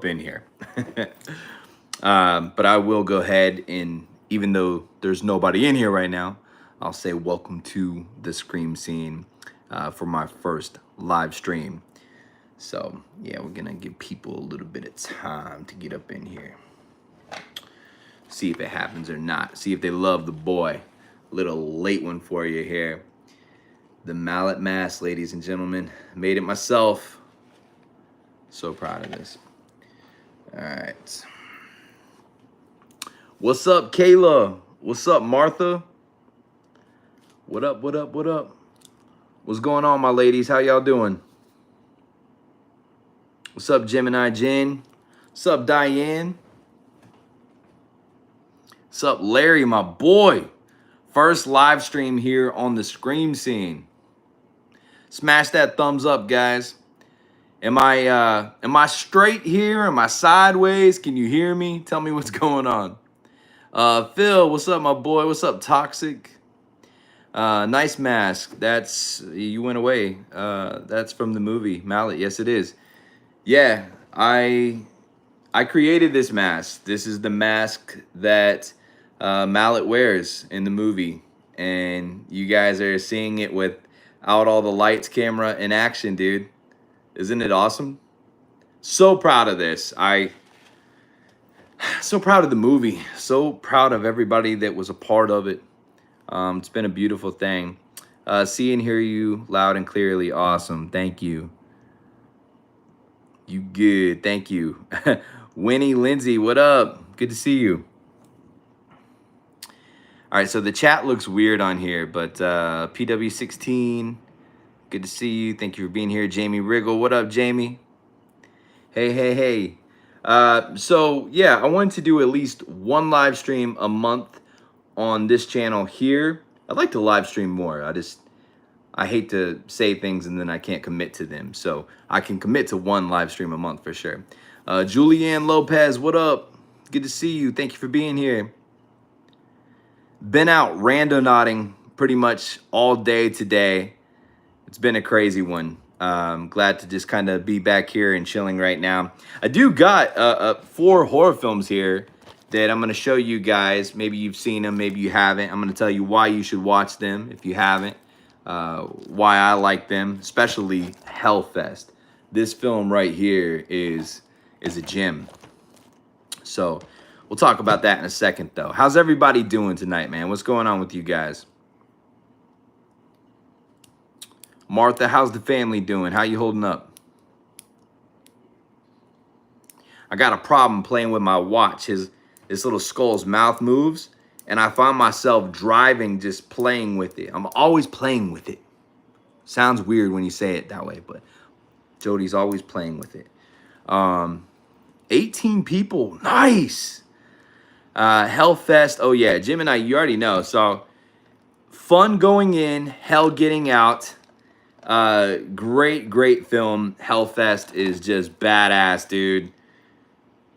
in here. But I will go ahead and, even though there's nobody in here right now, I'll say welcome to the Scream Scene for my first live stream. So yeah, we're gonna give people a little bit of time to get up in here. See if it happens or not. See if they love the boy. Little late one for you here. The Mallet mask, ladies and gentlemen. Made it myself. So proud of this. All right. What's up, Kayla? What's up, Martha? What up, what up, what up? What's going on, my ladies? How y'all doing? What's up, Gemini Jen? What's up, Diane? What's up, Larry, my boy? First live stream here on the Scream Scene. Smash that thumbs up, guys. Am I straight here? Am I sideways? Can you hear me? Tell me what's going on. Phil, what's up, my boy? What's up, Toxic? Nice mask. That's, you went away. That's from the movie Mallet. Yes, it is. Yeah, I created this mask. This is the mask that Mallet wears in the movie, and you guys are seeing it without all the lights, camera, and action, dude. Isn't it awesome? So proud of this. So proud of the movie. So proud of everybody that was a part of it. It's been a beautiful thing. See and hear you loud and clearly. Awesome. Thank you. You good. Thank you. Winnie Lindsay, what up? Good to see you. All right, so the chat looks weird on here, but PW16, good to see you. Thank you for being here. Jamie Riggle, what up, Jamie? Hey, hey, hey. So, yeah, I wanted to do at least one live stream a month on this channel here. I'd like to live stream more. I hate to say things and then I can't commit to them. So I can commit to one live stream a month for sure. Julianne Lopez, what up? Good to see you. Thank you for being here. Been out randonauting pretty much all day today. It's been a crazy one. Glad to just kind of be back here and chilling right now. I do got 4 horror films here that I'm going to show you guys. Maybe you've seen them, maybe you haven't. I'm going to tell you why you should watch them if you haven't. Why I like them, especially Hellfest. This film right here is a gem. So we'll talk about that in a second, though. How's everybody doing tonight, man? What's going on with you guys? Martha, how's the family doing? How you holding up? I got a problem playing with my watch. His little skull's mouth moves, and I find myself driving just playing with it. I'm always playing with it. Sounds weird when you say it that way, but Jody's always playing with it. 18 people. Nice. Hellfest. Oh, yeah. Gemini, you already know. So, fun going in, hell getting out. Great film. Hellfest is just badass, dude.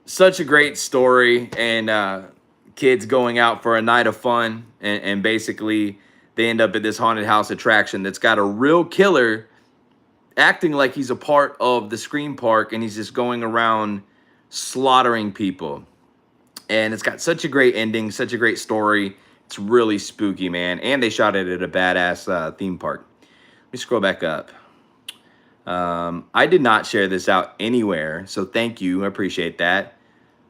Such a great story, and kids going out for a night of fun, and basically they end up at this haunted house attraction that's got a real killer acting like he's a part of the Scream Park, and he's just going around slaughtering people. And it's got such a great ending, such a great story. It's really spooky, man. And they shot it at a badass theme park. Let me scroll back up. I did not share this out anywhere, so thank you. I appreciate that.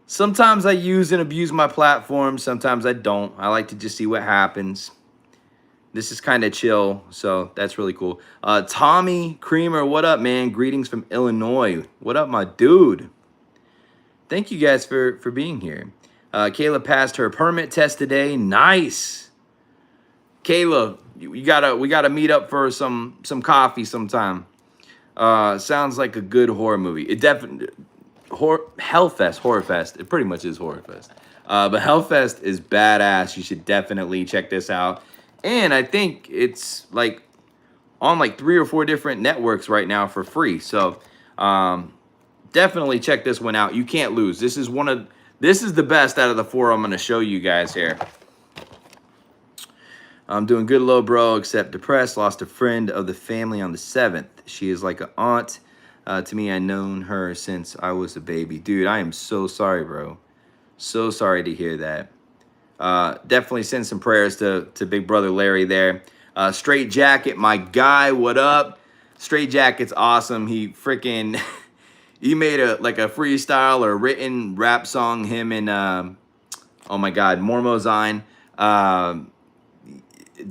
Sometimes I use and abuse my platform. Sometimes I don't. I like to just see what happens. This is kind of chill, so that's really cool. Tommy Creamer, what up, man? Greetings from Illinois. What up, my dude? Thank you guys for being here. Kayla passed her permit test today. Nice. Kayla, we gotta meet up for some coffee sometime. Sounds like a good horror movie. It definitely Hellfest, Horrorfest. It pretty much is Horrorfest. But Hellfest is badass. You should definitely check this out. And I think it's like on like 3 or 4 different networks right now for free. So definitely check this one out. You can't lose. This is the best out of the 4 I'm gonna show you guys here. I'm doing good, low bro, except depressed. Lost a friend of the family on the 7th. She is like an aunt. To me, I known her since I was a baby. Dude, I am so sorry, bro. So sorry to hear that. Definitely send some prayers to Big Brother Larry there. Straight Jacket, my guy, what up? Straight Jacket's awesome. He freaking he made a freestyle or a written rap song. Him and oh my God, Mormozine.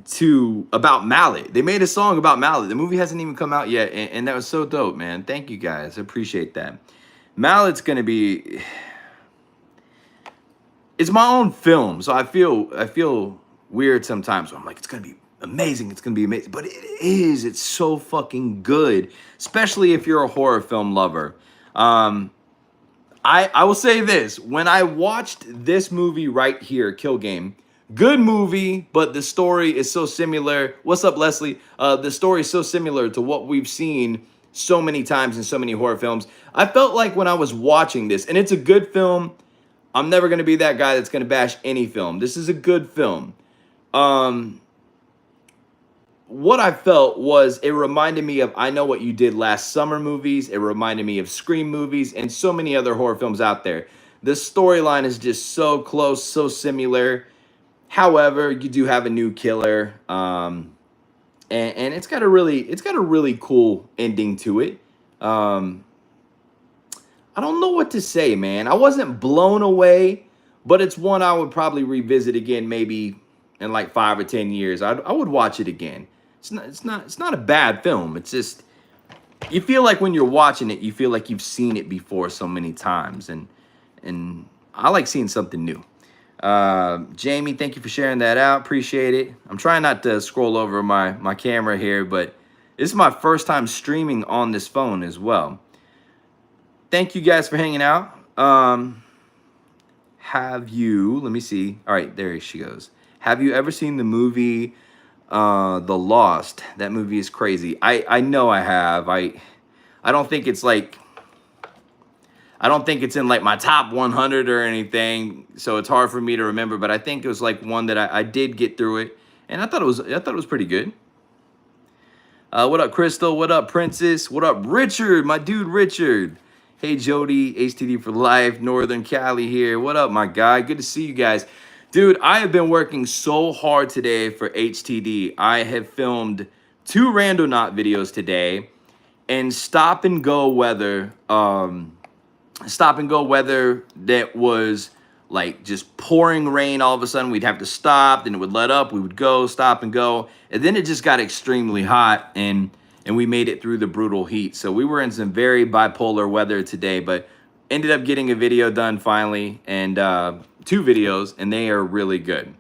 To about Mallet. They made a song about Mallet. The movie hasn't even come out yet, and that was so dope, man. Thank you guys. I appreciate that. Mallet's gonna be. It's my own film, so I feel weird sometimes. I'm like, it's gonna be amazing. It's gonna be amazing, but it is. It's so fucking good, especially if you're a horror film lover. I will say this: when I watched this movie right here, Kill Game, good movie, but the story is so similar. What's up, Leslie? The story is so similar to what we've seen so many times in so many horror films. I felt like when I was watching this, and it's a good film. I'm never gonna be that guy that's gonna bash any film. This is a good film. What I felt was it reminded me of I Know What You Did Last Summer movies. It reminded me of Scream movies and so many other horror films out there. The storyline is just so close, so similar. However, you do have a new killer, and it's got a really cool ending to it. I don't know what to say, man. I wasn't blown away, but it's one I would probably revisit again, maybe in like 5 or 10 years. I would watch it again. It's not a bad film. It's just you feel like when you're watching it, you feel like you've seen it before so many times, and I like seeing something new. Jamie, thank you for sharing that out. Appreciate it. I'm trying not to scroll over my camera here, but this is my first time streaming on this phone as well. Thank you guys for hanging out. Have you, let me see. All right, there she goes. Have you ever seen the movie The Lost? That movie is crazy. I know I have. I don't think it's like I don't think it's in like my top 100 or anything, so it's hard for me to remember, but I think it was like one that I did get through it, and I thought it was pretty good. What up, Crystal? What up, Princess? What up, Richard? My dude, Richard. Hey, Jody, HTD for life, Northern Cali here. What up, my guy? Good to see you guys. Dude, I have been working so hard today for HTD. I have filmed 2 Randonaut videos today and stop and go weather that was like just pouring rain. All of a sudden we'd have to stop, then it would let up, we would go, stop and go, and then it just got extremely hot, and we made it through the brutal heat. So we were in some very bipolar weather today, but ended up getting a video done finally, and 2 videos, and they are really good.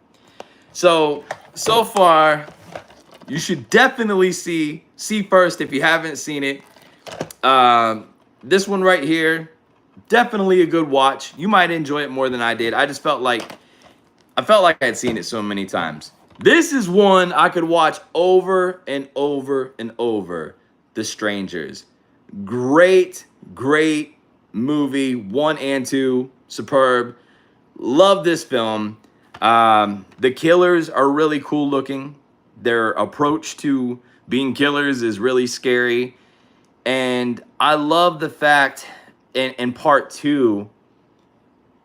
So far you should definitely see first if you haven't seen it. This one right here, definitely a good watch. You might enjoy it more than I did. I felt like I had seen it so many times. This is one I could watch over and over and over. The Strangers. Great movie. 1 and 2. Superb. Love this film. The killers are really cool looking. Their approach to being killers is really scary. And I love the fact in part 2,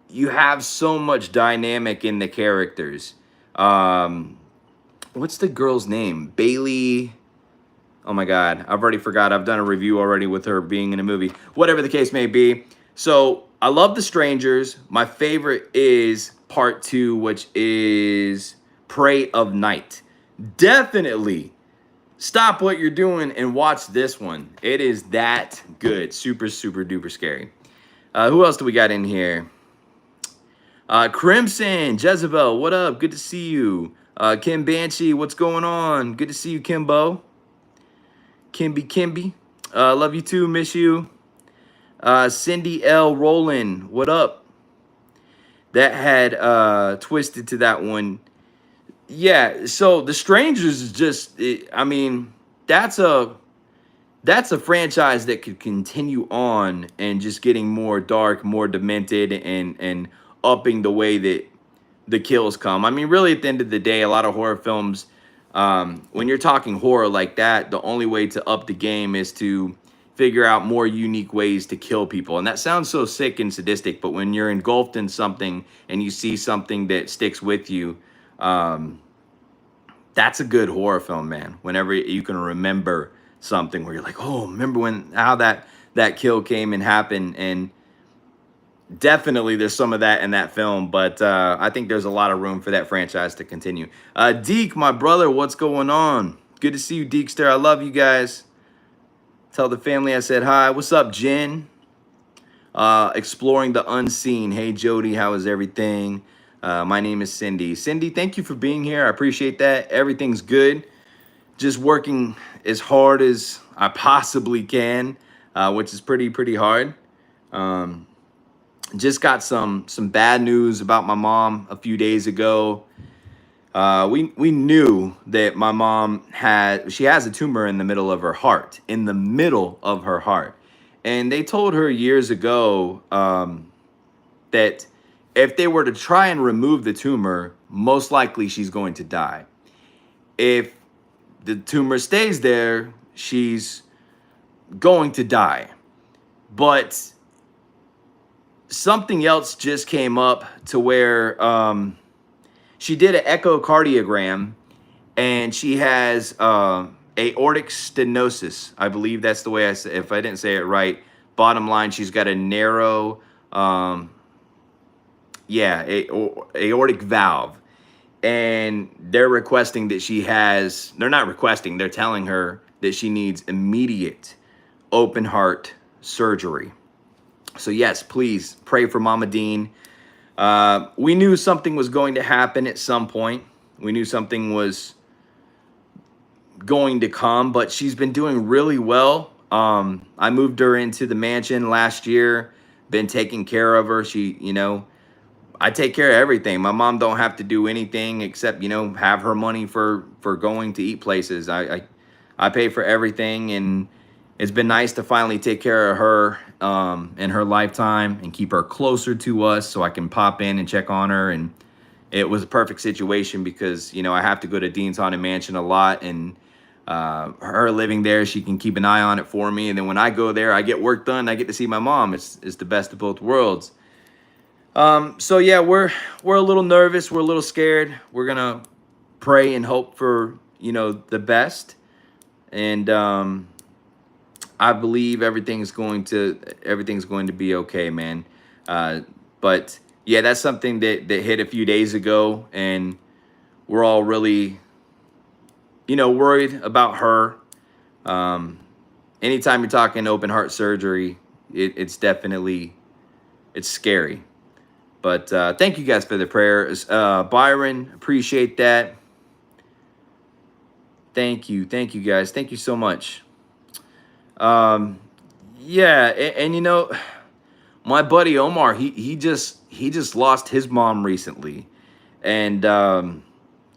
you have so much dynamic in the characters. What's the girl's name? Bailey. Oh my God, I've already forgot. I've done a review already with her being in a movie. Whatever the case may be. So I love The Strangers. My favorite is part 2, which is Prey of Night. Definitely stop what you're doing and watch this one. It is that good. Super duper scary. Who else do we got in here? Crimson, Jezebel, what up? Good to see you. Kim Banshee, what's going on? Good to see you, Kimbo. Kimby. Love you too, miss you. Cindy L. Rowland, what up? That had twisted to that one. Yeah, so The Strangers is just, I mean, that's a franchise that could continue on and just getting more dark, more demented, and upping the way that the kills come. I mean, really, at the end of the day, a lot of horror films, when you're talking horror like that, the only way to up the game is to figure out more unique ways to kill people. And that sounds so sick and sadistic, but when you're engulfed in something and you see something that sticks with you, um, that's a good horror film, man. Whenever you can remember something where you're like, oh, remember when how that kill came and happened. And definitely there's some of that in that film, but I think there's a lot of room for that franchise to continue. Deke, my brother, what's going on? Good to see you, Deekster. I love you guys. Tell the family I said hi. What's up, Jen? Exploring the unseen. Hey, Jody, how is everything? My name is Cindy. Cindy, thank you for being here. I appreciate that. Everything's good. Just working as hard as I possibly can, which is pretty hard. Just got some bad news about my mom a few days ago. We knew that my mom she has a tumor in the middle of her heart, and they told her years ago that if they were to try and remove the tumor, most likely she's going to die. If the tumor stays there, she's going to die. But something else just came up to where she did an echocardiogram, and she has aortic stenosis. I believe that's the way I say. If I didn't say it right, bottom line, she's got a narrow, aortic valve, and they're requesting that she has. They're not requesting. They're telling her that she needs immediate open heart surgery. So yes, please pray for Mama Dean. We knew something was going to happen at some point. We knew something was going to come, but she's been doing really well. I moved her into the mansion last year, been taking care of her. I take care of everything. My mom don't have to do anything except, have her money for going to eat places. I pay for everything, and it's been nice to finally take care of her in her lifetime and keep her closer to us so I can pop in and check on her. And it was a perfect situation because, I have to go to Dean's Haunted Mansion a lot, and her living there, she can keep an eye on it for me. And then when I go there, I get work done. I get to see my mom. It's the best of both worlds. So yeah, we're a little nervous. We're a little scared. We're going to pray and hope for, the best. And I believe everything's going to be okay, man. But yeah, that's something that hit a few days ago, and we're all really, worried about her. Anytime you're talking open heart surgery, it's scary. But thank you guys for the prayers. Byron, appreciate that. Thank you guys. Thank you so much. Yeah, and my buddy Omar, he just lost his mom recently, and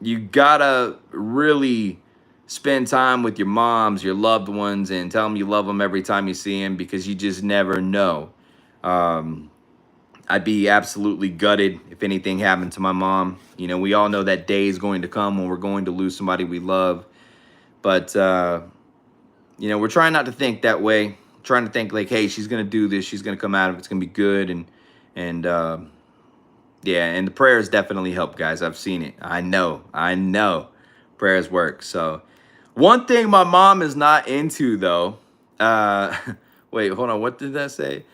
you gotta really spend time with your moms, your loved ones, and tell them you love them every time you see them, because you just never know. I'd be absolutely gutted if anything happened to my mom. We all know that day is going to come when we're going to lose somebody we love, but we're trying not to think that way. Trying to think like, hey, she's gonna do this, she's gonna come out of it, it's gonna be good, and yeah, and the prayers definitely help, guys. I've seen it. I know prayers work. So one thing my mom is not into, though, wait, hold on, what did that say?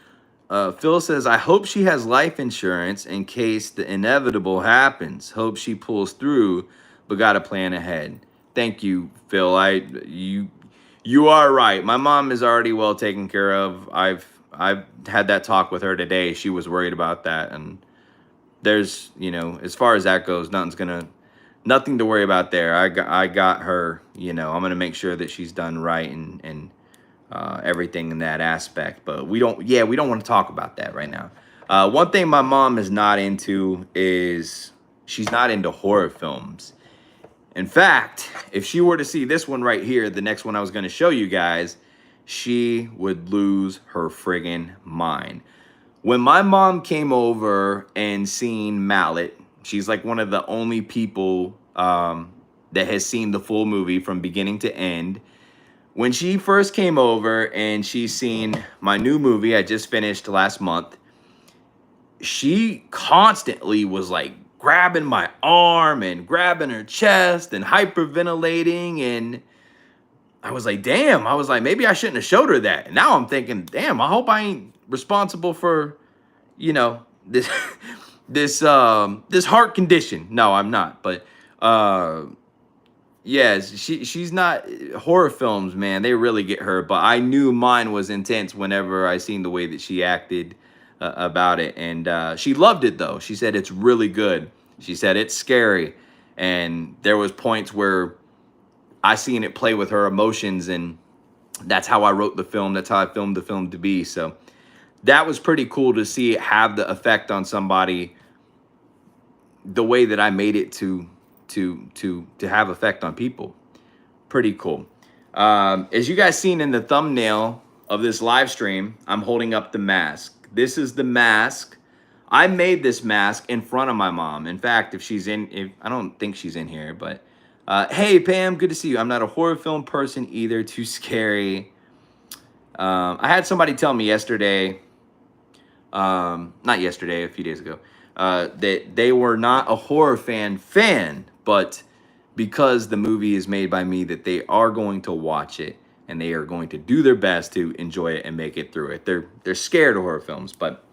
Phil says, I hope she has life insurance in case the inevitable happens. Hope she pulls through, but got a plan ahead. Thank you, Phil. You are right. My mom is already well taken care of. I've had that talk with her today. She was worried about that, and there's, as far as that goes, nothing to worry about there. I got her. I'm gonna make sure that she's done right and everything in that aspect. But we don't want to talk about that right now. One thing my mom is not into is she's not into horror films. In fact, if she were to see this one right here, the next one I was going to show you guys, she would lose her friggin' mind. When my mom came over and seen Mallet, she's like one of the only people that has seen the full movie from beginning to end. when she first came over and she seen my new movie I just finished last month, she constantly was like grabbing my arm and grabbing her chest and hyperventilating. And I was like, damn, I was like, maybe I shouldn't have showed her that. And now I'm thinking, damn, I hope I ain't responsible for, this this heart condition. No, I'm not. But yeah, she's not. Horror films, man, they really get her. But I knew mine was intense whenever I seen the way that she acted about it. And she loved it though. She said it's really good. She said it's scary. And there was points where I seen it play with her emotions, and that's how I wrote the film. That's how I filmed the film to be. So that was pretty cool to see it have the effect on somebody the way that I made it to have effect on people. Pretty cool. As you guys seen in the thumbnail of this live stream, I'm holding up the mask. This is the mask. I made this mask in front of my mom. In fact, if I don't think she's in here, but hey Pam, good to see you. I'm not a horror film person either. Too scary. I had somebody tell me yesterday, not yesterday, a few days ago, that they were not a horror fan, but because the movie is made by me, that they are going to watch it and they are going to do their best to enjoy it and make it through it. They're scared of horror films, but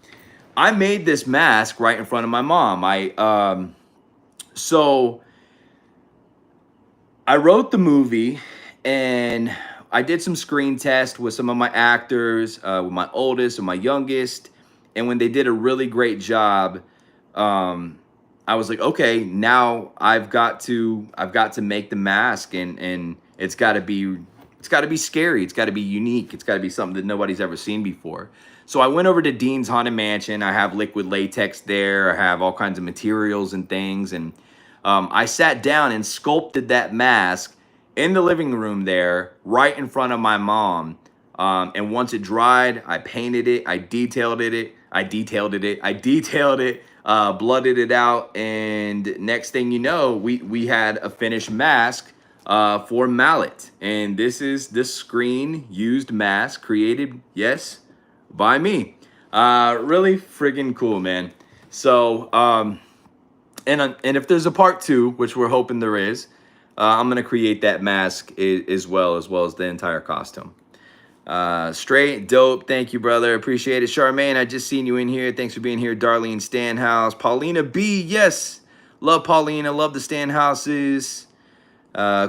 I made this mask right in front of my mom. So I wrote the movie and I did some screen tests with some of my actors, with my oldest and my youngest. And when they did a really great job, I was like, okay, now I've got to make the mask, and it's got to be scary. It's got to be unique. It's got to be something that nobody's ever seen before. So I went over to Dean's Haunted Mansion. I have liquid latex there. I have all kinds of materials and things. And I sat down and sculpted that mask in the living room there, right in front of my mom. And once it dried, I painted it. I detailed it, blooded it out. And next thing you know, we had a finished mask for Mallet. And this is the screen used mask created, yes, by me. Really friggin' cool, man. So, and if there's a part 2, which we're hoping there is, I'm gonna create that mask as well as the entire costume. Straight dope. Thank you, brother. Appreciate it. Charmaine, I just seen you in here. Thanks for being here. Darlene Stanhouse. Paulina B. Yes. Love Paulina. Love the Stanhouses.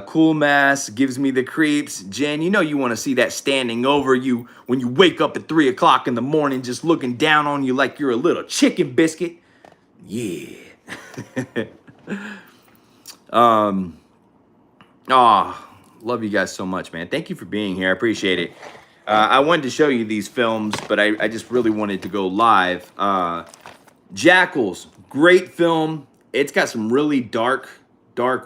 Cool mask. Gives me the creeps. Jen, you know you want to see that standing over you when you wake up at 3 o'clock in the morning, just looking down on you like you're a little chicken biscuit. Yeah. Love you guys so much, man. Thank you for being here. I appreciate it. I wanted to show you these films, but I just really wanted to go live. Jackals, great film. It's got some really dark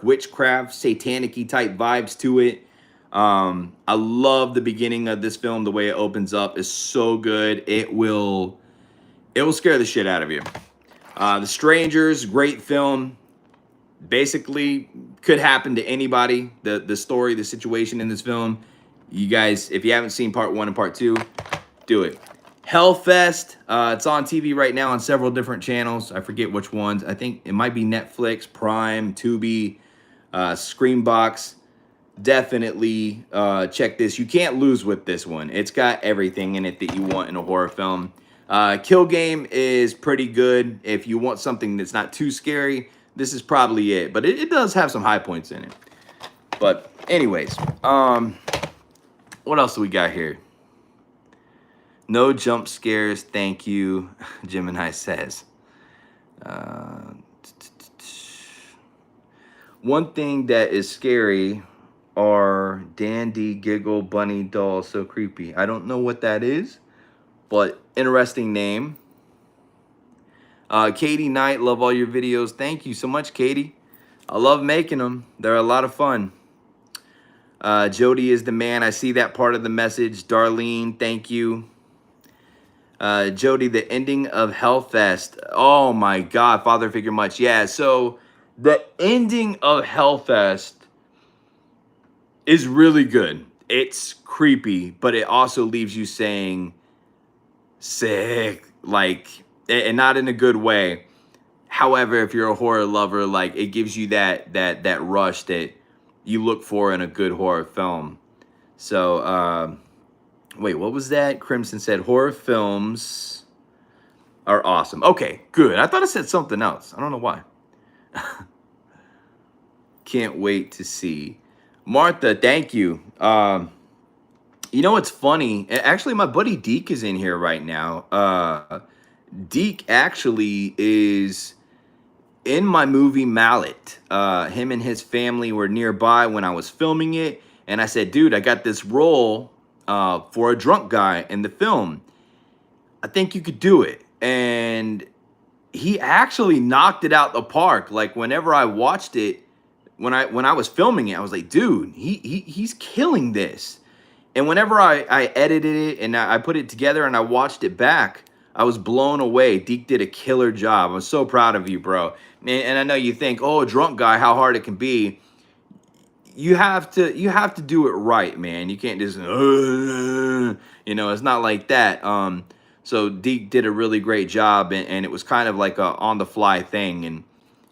witchcraft, satanic-y type vibes to it. I love the beginning of this film. The way it opens up is so good. It will scare the shit out of you. The Strangers, great film. Basically could happen to anybody. The story, the situation in this film. You guys, if you haven't seen part 1 and part 2, do it. Hellfest, it's on TV right now on several different channels. I forget which ones. I think it might be Netflix, Prime, Tubi, Screambox. Definitely check this. You can't lose with this one. It's got everything in it that you want in a horror film. Kill Game is pretty good. If you want something that's not too scary, this is probably it. But it does have some high points in it. But anyways, what else do we got here? No jump scares, thank you, Gemini says. One thing that is scary are Dandy Giggle Bunny Dolls. So creepy. I don't know what that is, but interesting name. Katie Knight, love all your videos. Thank you so much, Katie. I love making them. They're a lot of fun. Jody is the man. I see that part of the message. Darlene, thank you. Jody, the ending of Hellfest. Oh my God, Father Figure Much. Yeah, so the ending of Hellfest is really good. it's creepy, but it also leaves you saying sick, like, and not in a good way. However, if you're a horror lover, like, it gives you that rush that you look for in a good horror film. So, wait, what was that? Crimson said horror films are awesome. Okay, good. I thought I said something else. I don't know why. Can't wait to see. Martha, thank you. You know what's funny? Actually, my buddy Deke is in here right now. Deke actually is in my movie Mallet. Him and his family were nearby when I was filming it. And I said, dude, I got this role for a drunk guy in the film. I think you could do it. And he actually knocked it out the park. Like, whenever I watched it, when I was filming it, I was like, dude, he's killing this. And whenever I edited it and I put it together and I watched it back, I was blown away. Deke did a killer job. I'm so proud of you, bro. And I know you think, oh, drunk guy, how hard it can be. You have to do it right, man. You can't just, you know, it's not like that. So Deke did a really great job, and it was kind of like a on the fly thing.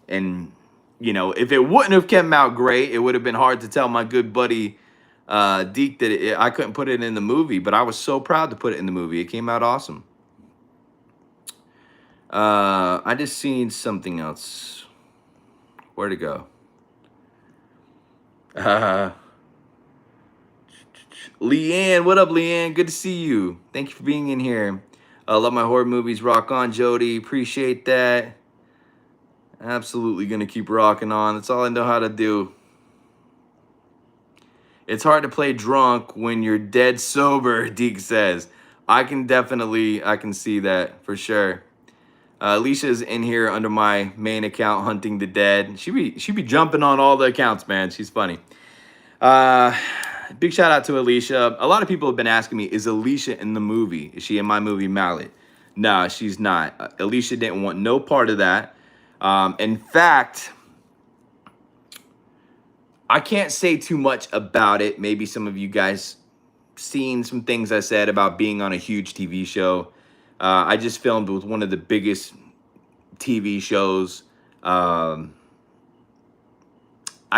And you know, if it wouldn't have come out great, it would have been hard to tell my good buddy Deke that I couldn't put it in the movie, but I was so proud to put it in the movie. It came out awesome. I just seen something else. Where'd it go? Leanne, what up, Leanne? Good to see you. Thank you for being in here. Love my horror movies. Rock on, Jody. Appreciate that. Absolutely gonna keep rocking on. That's all I know how to do. It's hard to play drunk when you're dead sober, Deke says. I can see that for sure. Alicia's in here under my main account, Hunting the Dead. She be jumping on all the accounts, man. She's funny. Big shout out to Alicia. A lot of people have been asking me, is Alicia in the movie? Is she in my movie Mallet? No, she's not. Alicia didn't want no part of that. In fact, I can't say too much about it. Maybe some of you guys seen some things I said about being on a huge TV show. I just filmed with one of the biggest TV shows. I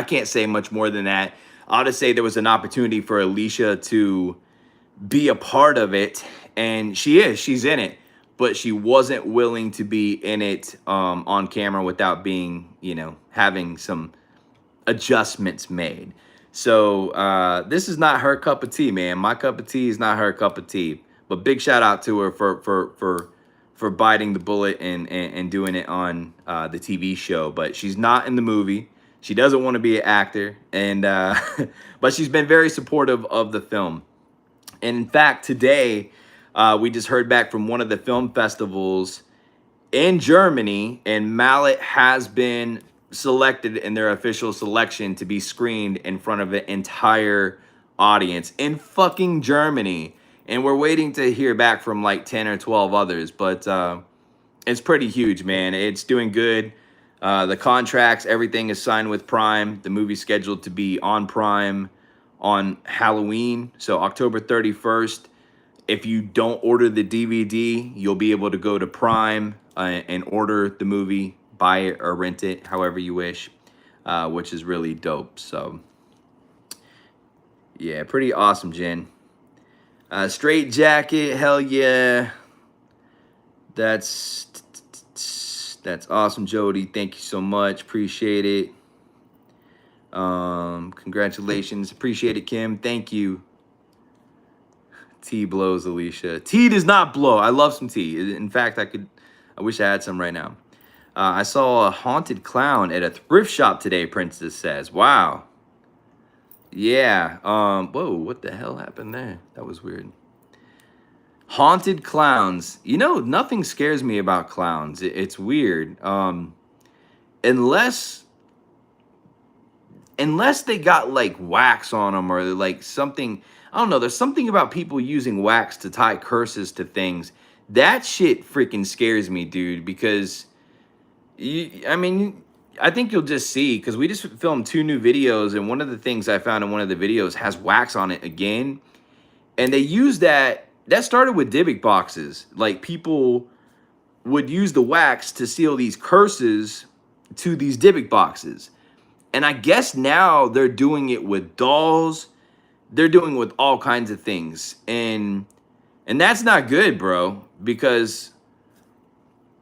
can't say much more than that. I'll just say there was an opportunity for Alicia to be a part of it, and she's in it, but she wasn't willing to be in it on camera without being, you know, having some adjustments made. So this is not her cup of tea, man. My cup of tea is not her cup of tea. But big shout out to her for biting the bullet and doing it on the TV show. But she's not in the movie. She doesn't want to be an actor, and but she's been very supportive of the film. And in fact, today we just heard back from one of the film festivals in Germany, and Mallet has been selected in their official selection to be screened in front of an entire audience in fucking Germany. And we're waiting to hear back from like 10 or 12 others, but it's pretty huge, man. It's doing good. The contracts, everything is signed with Prime. The movie's scheduled to be on Prime on Halloween, so October 31st. If you don't order the DVD, you'll be able to go to Prime and order the movie, buy it or rent it, however you wish, which is really dope. So, yeah, pretty awesome, Jen. Straight Jacket, hell yeah. That's awesome, Jody. Thank you so much. Appreciate it. Congratulations. Appreciate it, Kim. Thank you. Tea blows, Alicia. Tea does not blow. I love some tea. In fact, I wish I had some right now. I saw a haunted clown at a thrift shop today, Princess says. Wow. Yeah. Whoa, what the hell happened there? That was weird. Haunted clowns. You know, nothing scares me about clowns. It's weird. Unless they got like wax on them or like something. I don't know. There's something about people using wax to tie curses to things. That shit freaking scares me, dude, because I mean, I think you'll just see, because we just filmed 2 new videos, and one of the things I found in one of the videos has wax on it again, and they use that. That started with Dybbuk boxes. Like, people would use the wax to seal these curses to these Dybbuk boxes. And I guess now they're doing it with dolls. They're doing it with all kinds of things. And that's not good, bro, because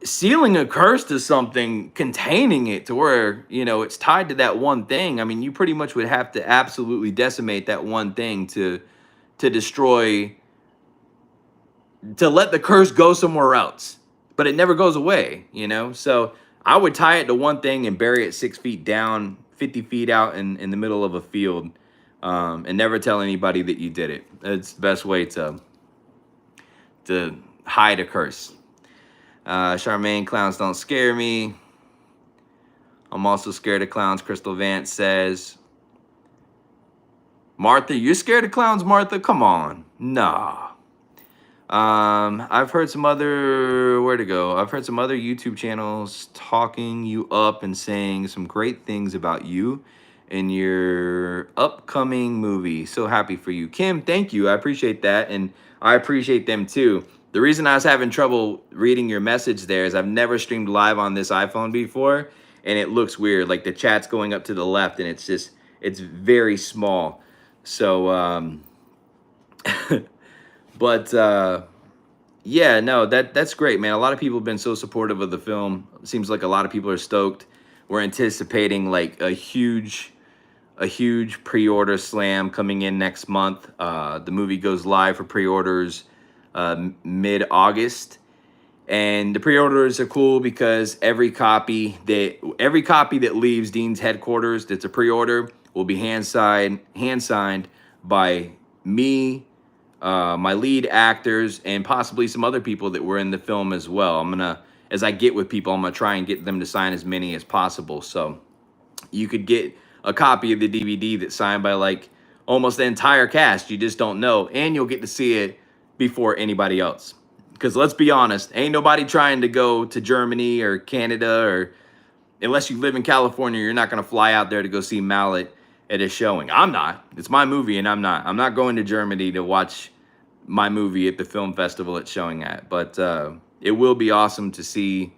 sealing a curse to something, containing it to where, you know, it's tied to that one thing. I mean, you pretty much would have to absolutely decimate that one thing to destroy, to let the curse go somewhere else, but it never goes away, you know? So I would tie it to one thing and bury it 6 feet down, 50 feet out in the middle of a field, and never tell anybody that you did it. It's the best way to hide a curse. Charmaine, clowns don't scare me. I'm also scared of clowns, Crystal Vance says. Martha, you're scared of clowns, Martha? Come on. Nah. I've heard some other, where to go? I've heard some other YouTube channels talking you up and saying some great things about you and your upcoming movie. So happy for you. Kim, thank you. I appreciate that. And I appreciate them too. The reason I was having trouble reading your message there is I've never streamed live on this iPhone before, and it looks weird. Like the chat's going up to the left, and it's very small. So, but yeah, no, that's great, man. A lot of people have been so supportive of the film. It seems like a lot of people are stoked. We're anticipating like a huge pre-order slam coming in next month. The movie goes live for pre-orders mid-August, and the pre-orders are cool because every copy that leaves Dean's headquarters that's a pre-order will be hand signed by me, my lead actors, and possibly some other people that were in the film as well. As I get with people, I'm gonna try and get them to sign as many as possible. So you could get a copy of the DVD that's signed by like almost the entire cast. You just don't know, and you'll get to see it before anybody else. Because let's be honest, ain't nobody trying to go to Germany or Canada, or unless you live in California, you're not gonna fly out there to go see Mallet at a showing. I'm not. It's my movie, and I'm not going to Germany to watch my movie at the film festival it's showing at. But it will be awesome to see,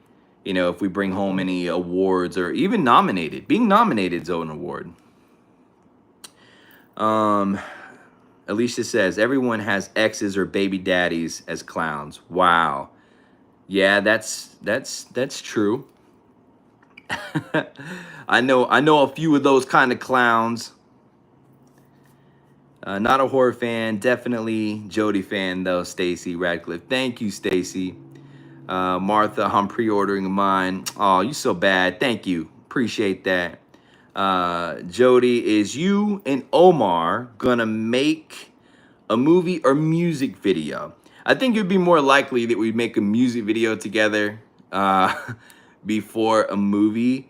you know, if we bring home any awards or even nominated. Being nominated is an award. Alicia says, everyone has exes or baby daddies as clowns. Wow. Yeah, that's true. I know a few of those kind of clowns. Not a horror fan, definitely Jodie fan though. Stacy Radcliffe, thank you, Stacy. Martha, I'm pre-ordering mine. Oh, you so bad. Thank you, appreciate that. Jody, is you and Omar gonna make a movie or music video? I think it'd be more likely that we make a music video together before a movie.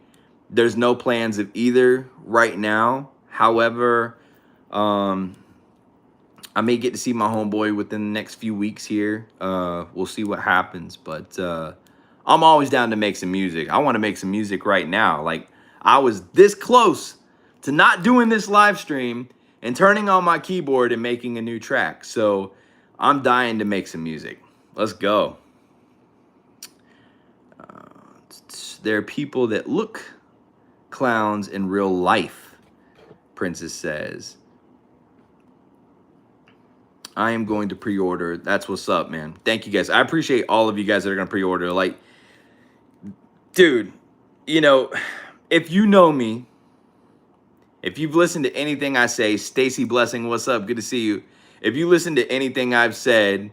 There's no plans of either right now. However, I may get to see my homeboy within the next few weeks here. We'll see what happens, but I'm always down to make some music. I want to make some music right now. Like, I was this close to not doing this live stream and turning on my keyboard and making a new track. So I'm dying to make some music. Let's go. There are people that look clowns in real life, Princess says. I am going to pre-order. That's what's up, man. Thank you guys. I appreciate all of you guys that are going to pre-order. Like, dude, you know, if you know me, if you've listened to anything I say, Stacy Blessing, what's up? Good to see you. If you listen to anything I've said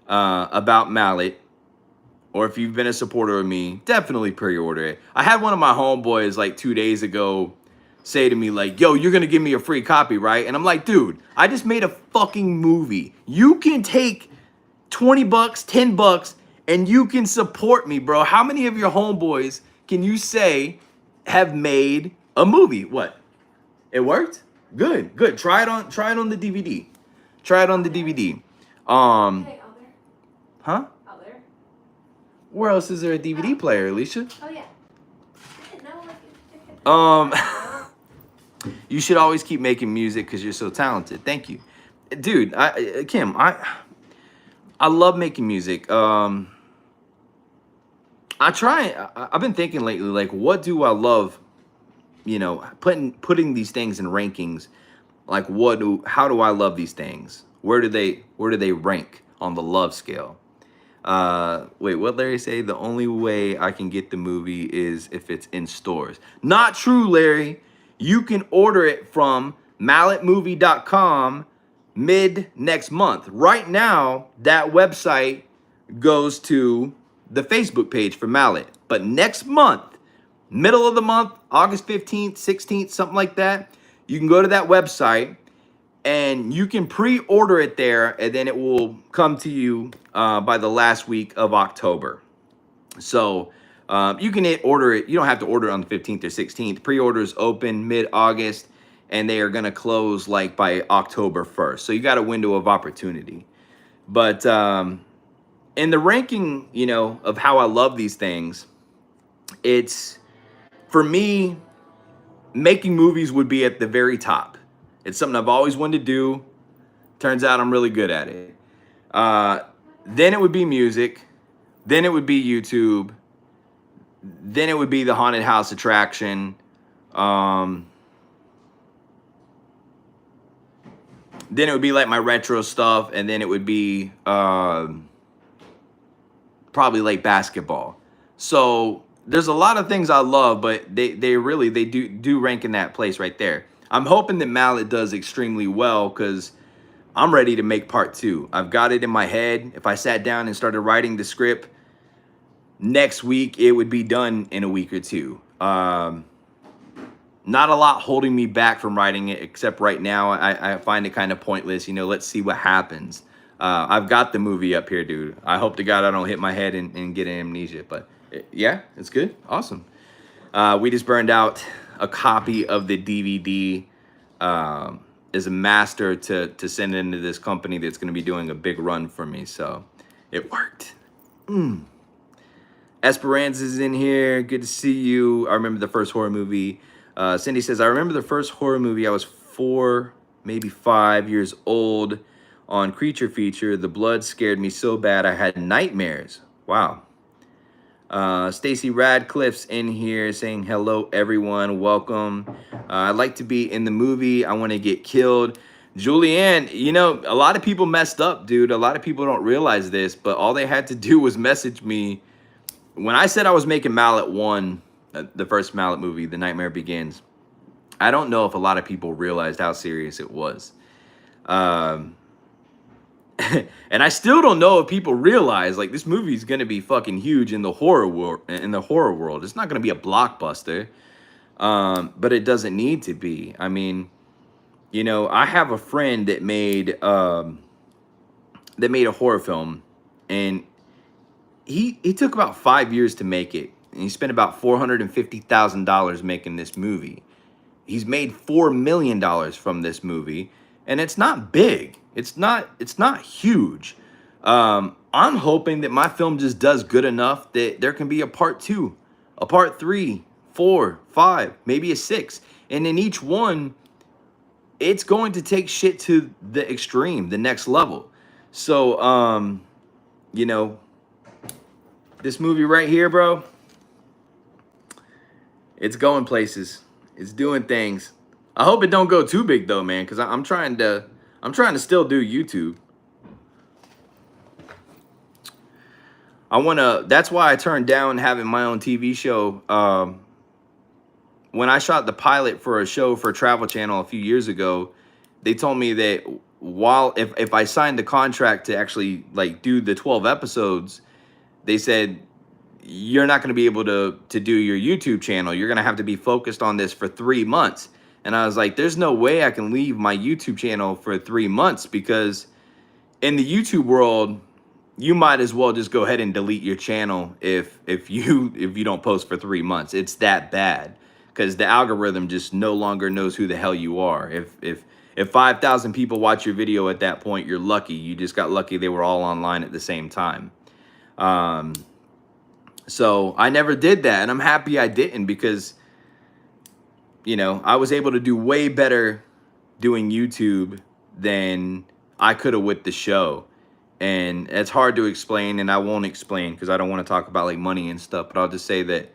about Mallet, or if you've been a supporter of me, definitely pre-order it. I had one of my homeboys like 2 days ago say to me like, yo, you're gonna give me a free copy, right? And I'm like, dude, I just made a fucking movie. You can take 20 bucks, 10 bucks, and you can support me, bro. How many of your homeboys can you say have made a movie? What? It worked? Good, good. Try it on the DVD. Try it on the DVD. Huh? Where else is there a DVD player, Alicia? Oh, yeah. No, like, if Um, you should always keep making music because you're so talented. Thank you, dude. Kim, I love making music. I've been thinking lately, like, what do I love? You know, putting these things in rankings. Like, how do I love these things? Where do they rank on the love scale? Wait, what Larry say? The only way I can get the movie is if it's in stores. Not true, Larry. You can order it from malletmovie.com mid next month. Right now, that website goes to the Facebook page for Mallet. But next month, middle of the month, August 15th, 16th, something like that, you can go to that website and you can pre-order it there, and then it will come to you by the last week of October. So you can order it. You don't have to order it on the 15th or 16th. Pre-orders open mid-August, and they are going to close like by October 1st. So you got a window of opportunity. But in the ranking, you know, of how I love these things, it's, for me, making movies would be at the very top. It's something I've always wanted to do. Turns out I'm really good at it. Then it would be music. Then it would be YouTube. Then it would be the haunted house attraction. Then it would be like my retro stuff. And then it would be probably like basketball. So there's a lot of things I love, but they do rank in that place right there. I'm hoping that Mallet does extremely well because I'm ready to make part 2. I've got it in my head. If I sat down and started writing the script next week, it would be done in a week or two. Not a lot holding me back from writing it, except right now I find it kind of pointless. You know, let's see what happens. I've got the movie up here, dude. I hope to God I don't hit my head and get amnesia. But yeah, it's good. Awesome. We just burned out a copy of the DVD. Is a master to send into this company that's going to be doing a big run for me. So it worked. Esperanza's in here. Good to see you. I remember the first horror movie. Cindy says, I remember the first horror movie. I was 4, maybe 5 years old on Creature Feature. The blood scared me so bad I had nightmares. Wow. Stacy Radcliffe's in here saying, hello, everyone. Welcome. I'd like to be in the movie. I want to get killed. Julianne, you know, a lot of people messed up, dude. A lot of people don't realize this, but all they had to do was message me. When I said I was making Mallet 1, the first Mallet movie, The Nightmare Begins, I don't know if a lot of people realized how serious it was. And I still don't know if people realize, like, this movie is going to be fucking huge in the horror world. It's not going to be a blockbuster, but it doesn't need to be. I mean, you know, I have a friend that made a horror film, and he took about 5 years to make it, and he spent about $450,000 making this movie. He's made $4 million from this movie, and it's not big. It's not huge. I'm hoping that my film just does good enough that there can be a part 2, a part 3, 4, 5, maybe a 6. And in each one, it's going to take shit to the extreme, the next level. So, you know, this movie right here, bro, it's going places. It's doing things. I hope it don't go too big though, man, because I'm trying to still do YouTube. That's why I turned down having my own TV show. When I shot the pilot for a show for Travel Channel a few years ago, they told me that if I signed the contract to actually like do the 12 episodes, they said, you're not going to be able to do your YouTube channel. You're going to have to be focused on this for 3 months. And I was like, there's no way I can leave my YouTube channel for 3 months, because in the YouTube world, you might as well just go ahead and delete your channel if you don't post for 3 months. It's that bad, because the algorithm just no longer knows who the hell you are. If 5,000 people watch your video at that point, you're lucky. You just got lucky they were all online at the same time. So I never did that, and I'm happy I didn't, because you know, I was able to do way better doing YouTube than I could have with the show. And it's hard to explain, and I won't explain because I don't want to talk about like money and stuff, but I'll just say that,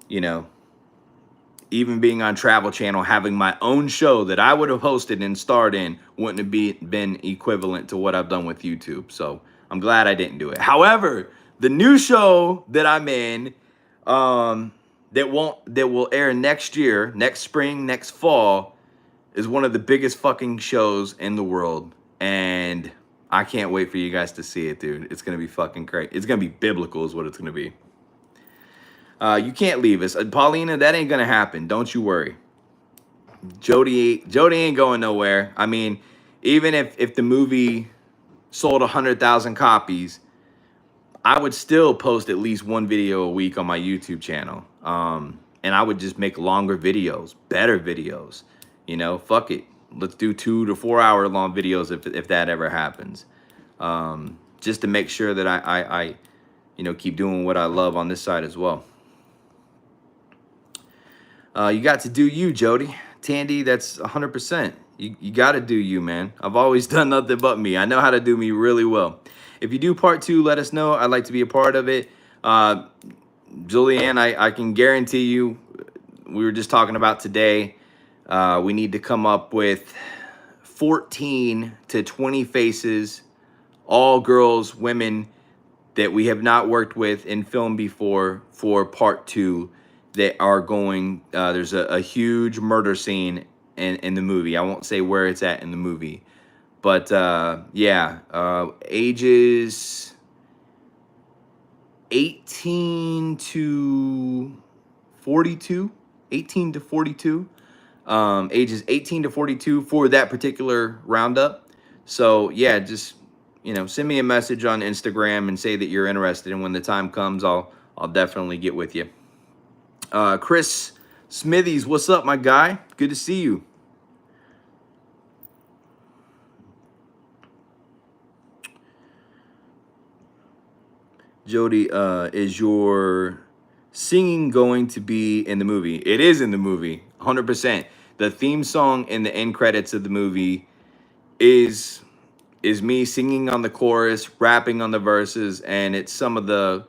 you know, even being on Travel Channel, having my own show that I would have hosted and starred in wouldn't have been equivalent to what I've done with YouTube. So I'm glad I didn't do it. However, the new show that I'm in, that will air next year, next spring, next fall, is one of the biggest fucking shows in the world. And I can't wait for you guys to see it, dude. It's gonna be fucking great. It's gonna be biblical is what it's gonna be. You can't leave us. Paulina, that ain't gonna happen. Don't you worry. Jody ain't going nowhere. I mean, even if the movie sold 100,000 copies, I would still post at least one video a week on my YouTube channel. And I would just make longer videos, better videos. You know, fuck it. Let's do 2 to 4 hour long videos if that ever happens. Just to make sure that I you know, keep doing what I love on this side as well. You got to do you, Jody. Tandy, that's 100%. You got to do you, man. I've always done nothing but me. I know how to do me really well. If you do part 2, let us know. I'd like to be a part of it. Julianne, I can guarantee you, we were just talking about today, we need to come up with 14 to 20 faces, all girls, women that we have not worked with in film before for part 2 that are going, there's a huge murder scene in the movie. I won't say where it's at in the movie. But yeah, ages 18 to 42, 18 to 42, ages 18 to 42 for that particular roundup. So yeah, just, you know, send me a message on Instagram and say that you're interested. And when the time comes, I'll definitely get with you. Chris Smithies, what's up, my guy? Good to see you. Jody, is your singing going to be in the movie? It is in the movie, 100%. The theme song in the end credits of the movie is me singing on the chorus, rapping on the verses, and it's some of the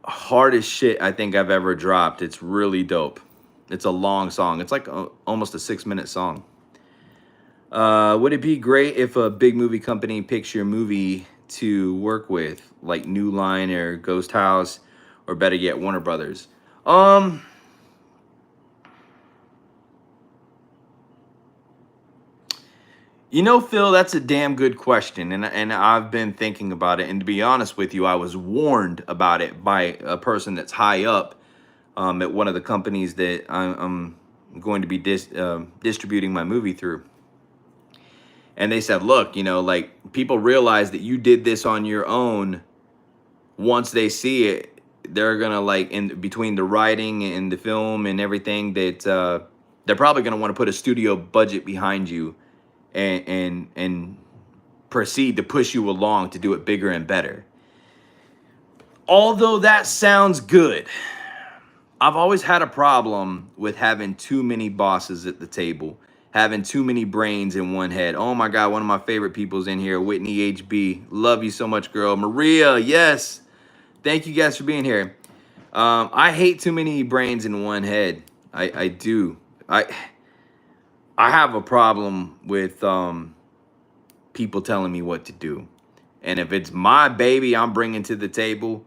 hardest shit I think I've ever dropped. It's really dope. It's a long song. It's like almost a 6-minute song. Would it be great if a big movie company picks your movie to work with, like New Line or Ghost House, or better yet, Warner Brothers? You know, Phil, that's a damn good question, and I've been thinking about it. And to be honest with you, I was warned about it by a person that's high up at one of the companies that I'm going to be distributing my movie through. And they said, look, you know, like, people realize that you did this on your own. Once they see it, they're gonna, like, in between the writing and the film and everything, that they're probably gonna want to put a studio budget behind you and proceed to push you along to do it bigger and better. Although that sounds good, I've always had a problem with having too many bosses at the table, having too many brains in one head. Oh my God, one of my favorite people's in here, Whitney HB. Love you so much, girl. Maria, yes. Thank you guys for being here. I hate too many brains in one head. I do. I have a problem with people telling me what to do. And if it's my baby I'm bringing to the table,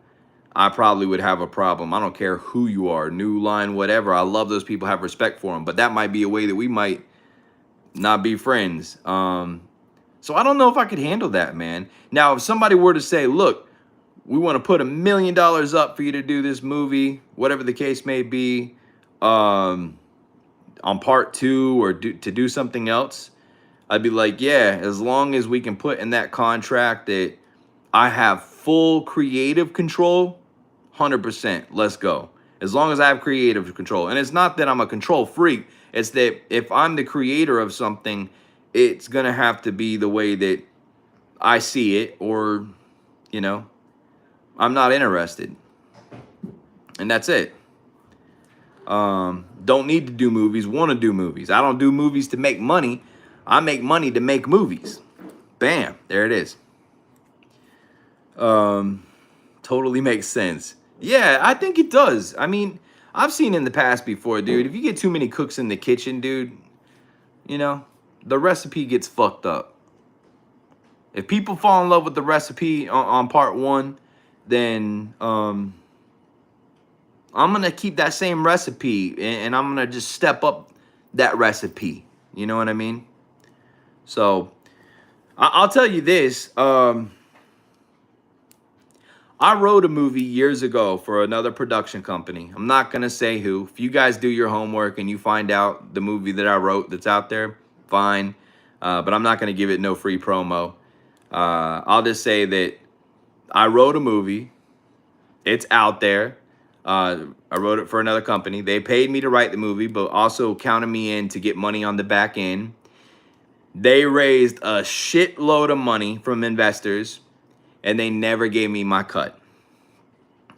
I probably would have a problem. I don't care who you are, New Line, whatever. I love those people, have respect for them. But that might be a way that we might not be friends. So I don't know if I could handle that, man. Now, if somebody were to say, look, we want to put $1 million up for you to do this movie, whatever the case may be, on part 2 or to do something else, I'd be like, yeah, as long as we can put in that contract that I have full creative control, 100%, let's go. As long as I have creative control. And it's not that I'm a control freak. It's that if I'm the creator of something, it's going to have to be the way that I see it, or, you know, I'm not interested. And that's it. Don't need to do movies, want to do movies. I don't do movies to make money. I make money to make movies. Bam, there it is. Totally makes sense. Yeah, I think it does. I mean, I've seen in the past before, dude. If you get too many cooks in the kitchen, dude, you know, the recipe gets fucked up. If people fall in love with the recipe on part one, then I'm gonna keep that same recipe and I'm gonna just step up that recipe. You know what I mean? So I'll tell you this. I wrote a movie years ago for another production company. I'm not going to say who. If you guys do your homework and you find out the movie that I wrote that's out there, fine. But I'm not going to give it no free promo. I'll just say that I wrote a movie. It's out there. I wrote it for another company. They paid me to write the movie, but also counted me in to get money on the back end. They raised a shitload of money from investors, and they never gave me my cut.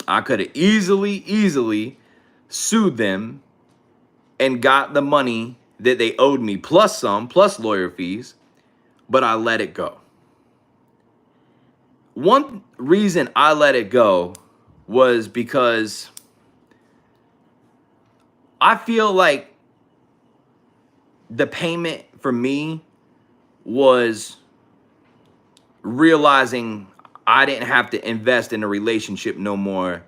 I could have easily sued them and got the money that they owed me, plus some, plus lawyer fees, but I let it go. One reason I let it go was because I feel like the payment for me was realizing I didn't have to invest in a relationship no more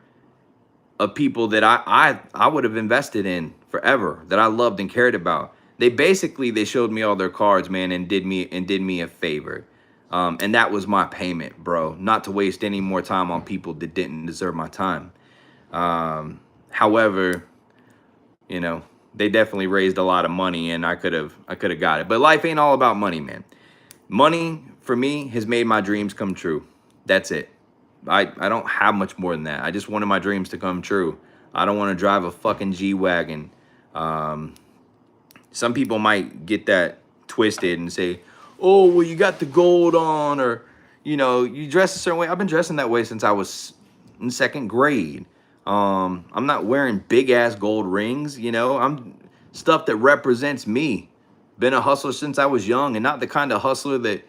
of people that I would have invested in forever, that I loved and cared about. They showed me all their cards, man, and did me a favor. And that was my payment, bro. Not to waste any more time on people that didn't deserve my time. However, you know, they definitely raised a lot of money and I could have got it. But life ain't all about money, man. Money for me has made my dreams come true. That's it. I don't have much more than that. I just wanted my dreams to come true. I don't want to drive a fucking G-Wagon. Some people might get that twisted and say, oh, well, you got the gold on, or, you know, you dress a certain way. I've been dressing that way since I was in second grade. I'm not wearing big-ass gold rings, you know. I'm stuff that represents me. Been a hustler since I was young, and not the kind of hustler that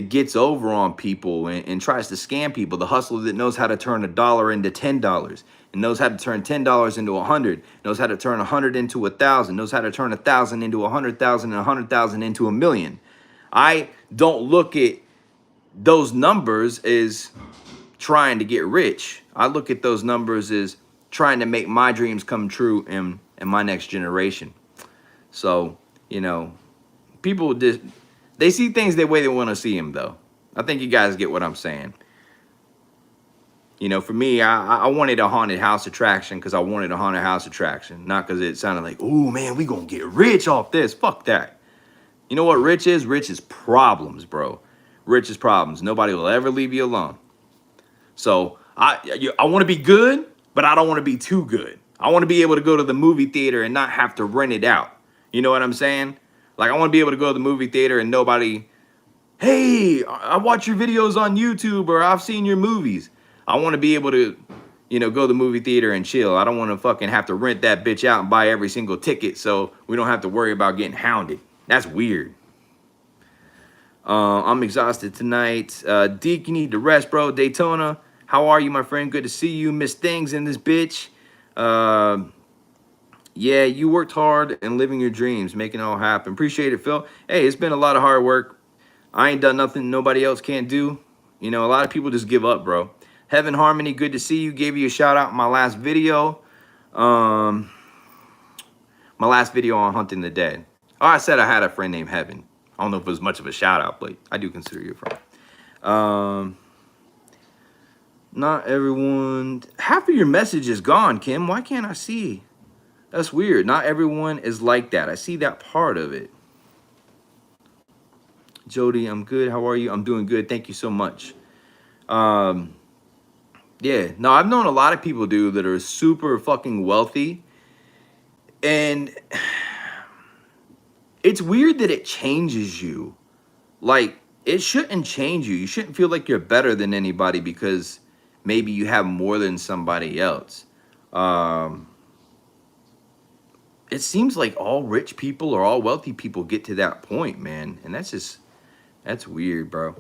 gets over on people and tries to scam people. The hustler that knows how to turn $1 into $10 and knows how to turn $10 into 100, knows how to turn 100 into 1,000, knows how to turn 1,000 into 100,000 and 100,000 into 1,000,000. I don't look at those numbers as trying to get rich. I look at those numbers as trying to make my dreams come true in my next generation. So, you know, people just, they see things the way they want to see them, though. I think you guys get what I'm saying. You know, for me, I wanted a haunted house attraction because I wanted a haunted house attraction, not because it sounded like, oh, man, we going to get rich off this. Fuck that. You know what rich is? Rich is problems, bro. Rich is problems. Nobody will ever leave you alone. So I want to be good, but I don't want to be too good. I want to be able to go to the movie theater and not have to rent it out. You know what I'm saying? Like, I want to be able to go to the movie theater and nobody, hey, I watch your videos on YouTube, or I've seen your movies. I want to be able to, you know, go to the movie theater and chill. I don't want to fucking have to rent that bitch out and buy every single ticket so we don't have to worry about getting hounded. That's weird. I'm exhausted tonight. Deke, you need to rest, bro. Daytona, how are you, my friend? Good to see you. Miss Things in this bitch. Yeah, you worked hard and living your dreams, making it all happen. Appreciate it, Phil. Hey, it's been a lot of hard work. I ain't done nothing nobody else can't do. You know, a lot of people just give up, bro. Heaven Harmony, good to see you. Gave you a shout out in my last video. My last video on Hunting the Dead. Oh, I said I had a friend named Heaven. I don't know if it was much of a shout out, but I do consider you a friend. Not everyone. Half of your message is gone, Kim. Why can't I see? That's weird. Not everyone is like that. I see that part of it. Jody, I'm good. How are you? I'm doing good. Thank you so much. Yeah. No, I've known a lot of people, dude, that are super fucking wealthy. And it's weird that it changes you. Like, it shouldn't change you. You shouldn't feel like you're better than anybody because maybe you have more than somebody else. it seems like all rich people or all wealthy people get to that point, man. And that's weird, bro.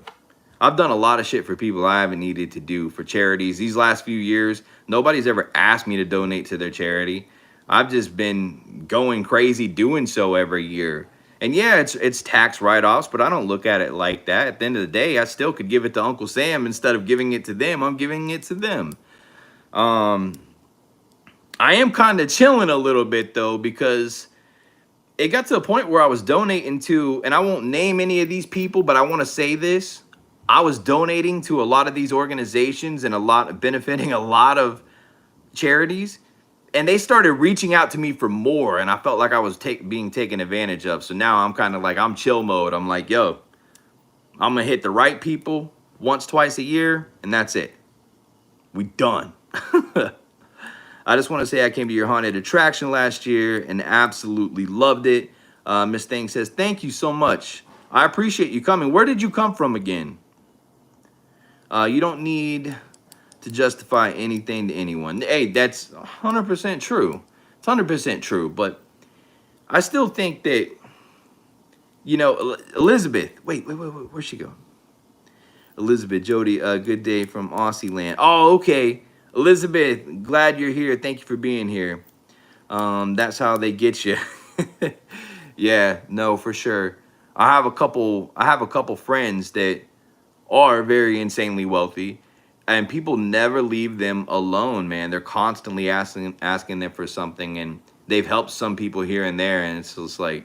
I've done a lot of shit for people I haven't needed to do for charities. These last few years, nobody's ever asked me to donate to their charity. I've just been going crazy doing so every year. And yeah, it's tax write-offs, but I don't look at it like that. At the end of the day, I still could give it to Uncle Sam. Instead of giving it to them, I'm giving it to them. I am kind of chilling a little bit though, because it got to a point where I was donating to, and I won't name any of these people, but I want to say this. I was donating to a lot of these organizations and benefiting a lot of charities, and they started reaching out to me for more, and I felt like I was being taken advantage of. So now I'm kind of like, I'm chill mode. I'm like, yo, I'm gonna hit the right people once, twice a year, and that's it. We done. I just want to say I came to your haunted attraction last year and absolutely loved it. Miss Thing says, thank you so much. I appreciate you coming. Where did you come from again? You don't need to justify anything to anyone. Hey, that's 100% true. It's 100% true. But I still think that, you know, Elizabeth. Wait. Where'd she go? Elizabeth, Jody, good day from Aussie land. Oh, okay. Elizabeth, glad you're here. Thank you for being here. That's how they get you. Yeah, no, for sure. I have a couple friends that are very insanely wealthy, and people never leave them alone, man. They're constantly asking them for something, and they've helped some people here and there, and it's just like,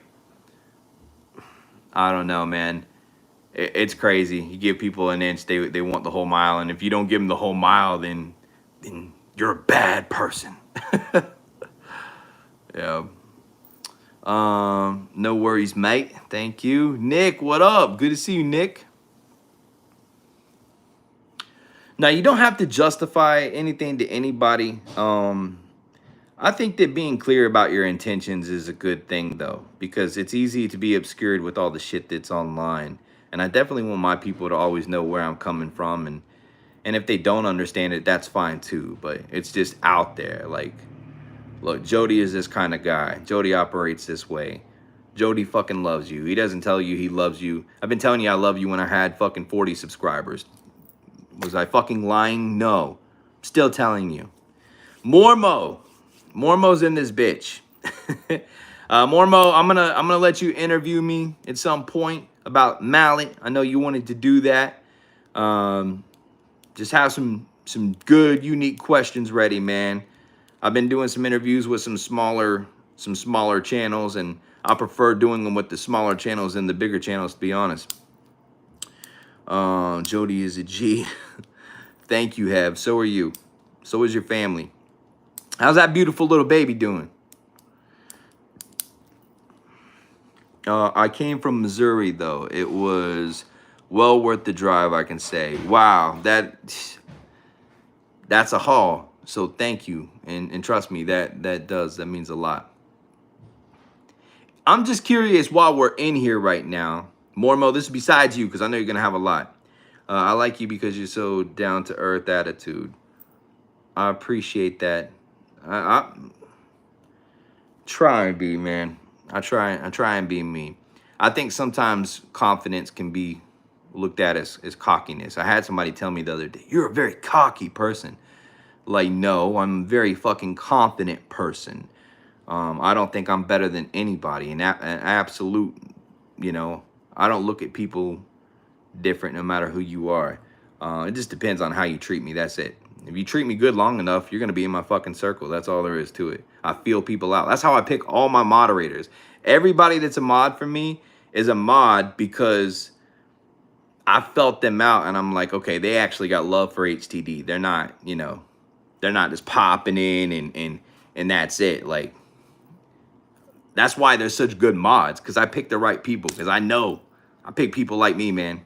I don't know, man. It's crazy. You give people an inch, they want the whole mile, and if you don't give them the whole mile, then you're a bad person. Yeah. No worries, mate. Thank you. Nick, what up? Good to see you, Nick. Now, you don't have to justify anything to anybody. I think that being clear about your intentions is a good thing, though, because it's easy to be obscured with all the shit that's online. And I definitely want my people to always know where I'm coming from. And if they don't understand it, that's fine, too. But it's just out there. Like, look, Jody is this kind of guy. Jody operates this way. Jody fucking loves you. He doesn't tell you he loves you. I've been telling you I love you when I had fucking 40 subscribers. Was I fucking lying? No. Still telling you. Mormo's in this bitch. Mormo, I'm gonna let you interview me at some point about Mallet. I know you wanted to do that. Just have some good, unique questions ready, man. I've been doing some interviews with some smaller channels, and I prefer doing them with the smaller channels than the bigger channels, to be honest. Jody is a G. Thank you, Heb. So are you. So is your family. How's that beautiful little baby doing? I came from Missouri, though. It was well worth the drive, I can say. Wow, that's a haul. So thank you, and trust me, that means a lot. I'm just curious while we're in here right now. Mormo, this is besides you, because I know you're gonna have a lot. I like you because you're so down to earth attitude. I appreciate that. I try and be, man. I try and be me. I think sometimes confidence can be looked at as cockiness. I had somebody tell me the other day, you're a very cocky person. Like, no, I'm a very fucking confident person. I don't think I'm better than anybody. And absolute, you know, I don't look at people different no matter who you are. It just depends on how you treat me. That's it. If you treat me good long enough, you're going to be in my fucking circle. That's all there is to it. I feel people out. That's how I pick all my moderators. Everybody that's a mod for me is a mod because I felt them out and I'm like, okay, they actually got love for HTD. They're not, you know, they're not just popping in and that's it. Like, that's why they're such good mods, because I pick the right people, because I know I pick people like me, man.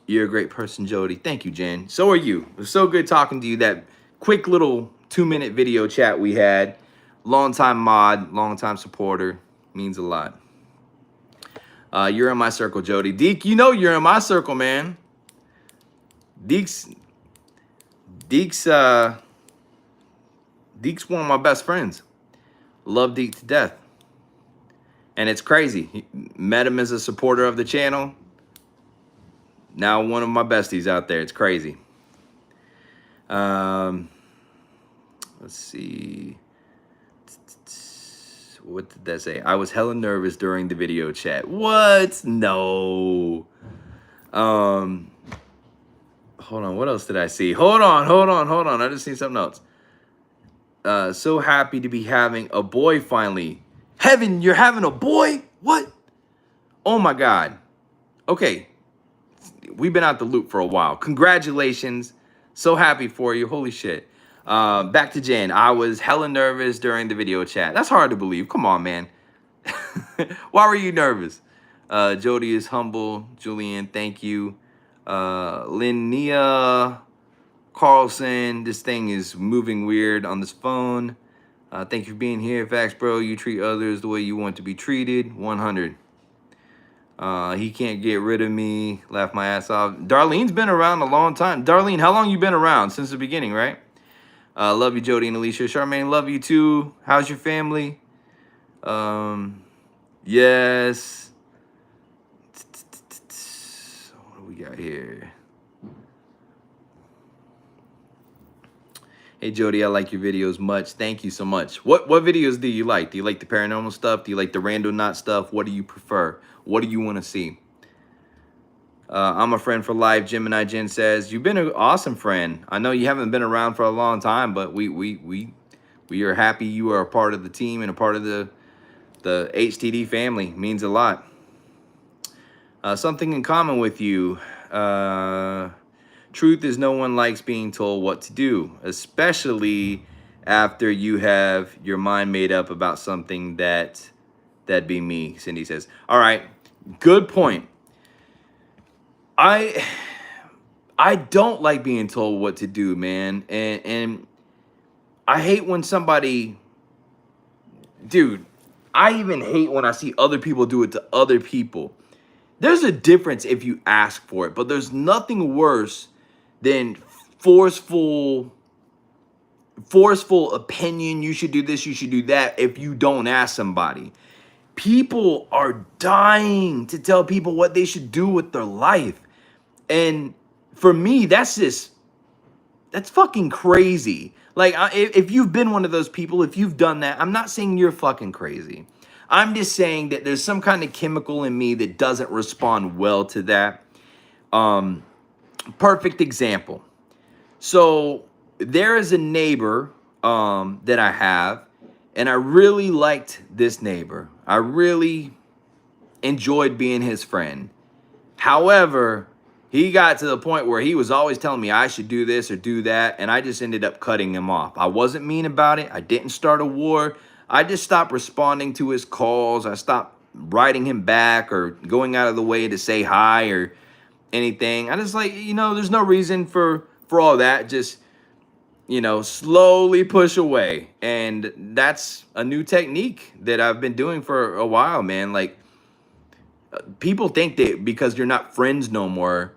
You're a great person, Jody. Thank you, Jen. So are you. It was so good talking to you. That quick little 2-minute video chat we had. Long-time mod, long-time supporter. Means a lot. You're in my circle, Jody. Deke, you know you're in my circle, man. Deke's one of my best friends. love Deke to death. And it's crazy. Met him as a supporter of the channel. Now one of my besties out there. It's crazy. Let's see. What did that say? I was hella nervous during the video chat. What? No. Hold on. What else did I see? Hold on. I just seen something else. So happy to be having a boy finally. Heaven, you're having a boy? What? Oh my God. Okay. We've been out the loop for a while. Congratulations. So happy for you. Holy shit. Back to Jen. I was hella nervous during the video chat. That's hard to believe. Come on, man. Why were you nervous? Jody is humble. Julian, thank you. Linnea Carlson. This thing is moving weird on this phone. Thank you for being here. Facts, bro. You treat others the way you want to be treated. 100. He can't get rid of me. Laugh my ass off. Darlene's been around a long time. Darlene, how long you been around? Since the beginning, right? Love you, Jody and Alicia. Charmaine, love you too. How's your family? Yes. What do we got here? Hey, Jody, I like your videos much. Thank you so much. What videos do you like? Do you like the paranormal stuff? Do you like the rando knot stuff? What do you prefer? What do you want to see? I'm a friend for life. Gemini Jen says, you've been an awesome friend. I know you haven't been around for a long time, but we are happy you are a part of the team and a part of the HTD family. Means a lot. Something in common with you. Truth is no one likes being told what to do, especially after you have your mind made up about something that'd be me, Cindy says. All right, good point. I don't like being told what to do, man. And I hate when somebody, dude, I even hate when I see other people do it to other people. There's a difference if you ask for it, but there's nothing worse than forceful opinion. You should do this, you should do that if you don't ask somebody. People are dying to tell people what they should do with their life. And for me, that's fucking crazy. Like, if you've been one of those people, if you've done that, I'm not saying you're fucking crazy. I'm just saying that there's some kind of chemical in me that doesn't respond well to that. Perfect example. So there is a neighbor that I have, and I really liked this neighbor. I really enjoyed being his friend. However, he got to the point where he was always telling me I should do this or do that, and I just ended up cutting him off. I wasn't mean about it. I didn't start a war. I just stopped responding to his calls. I stopped writing him back or going out of the way to say hi or anything. I just like, there's no reason for all that. Just, slowly push away. And that's a new technique that I've been doing for a while, man. Like, people think that because you're not friends no more,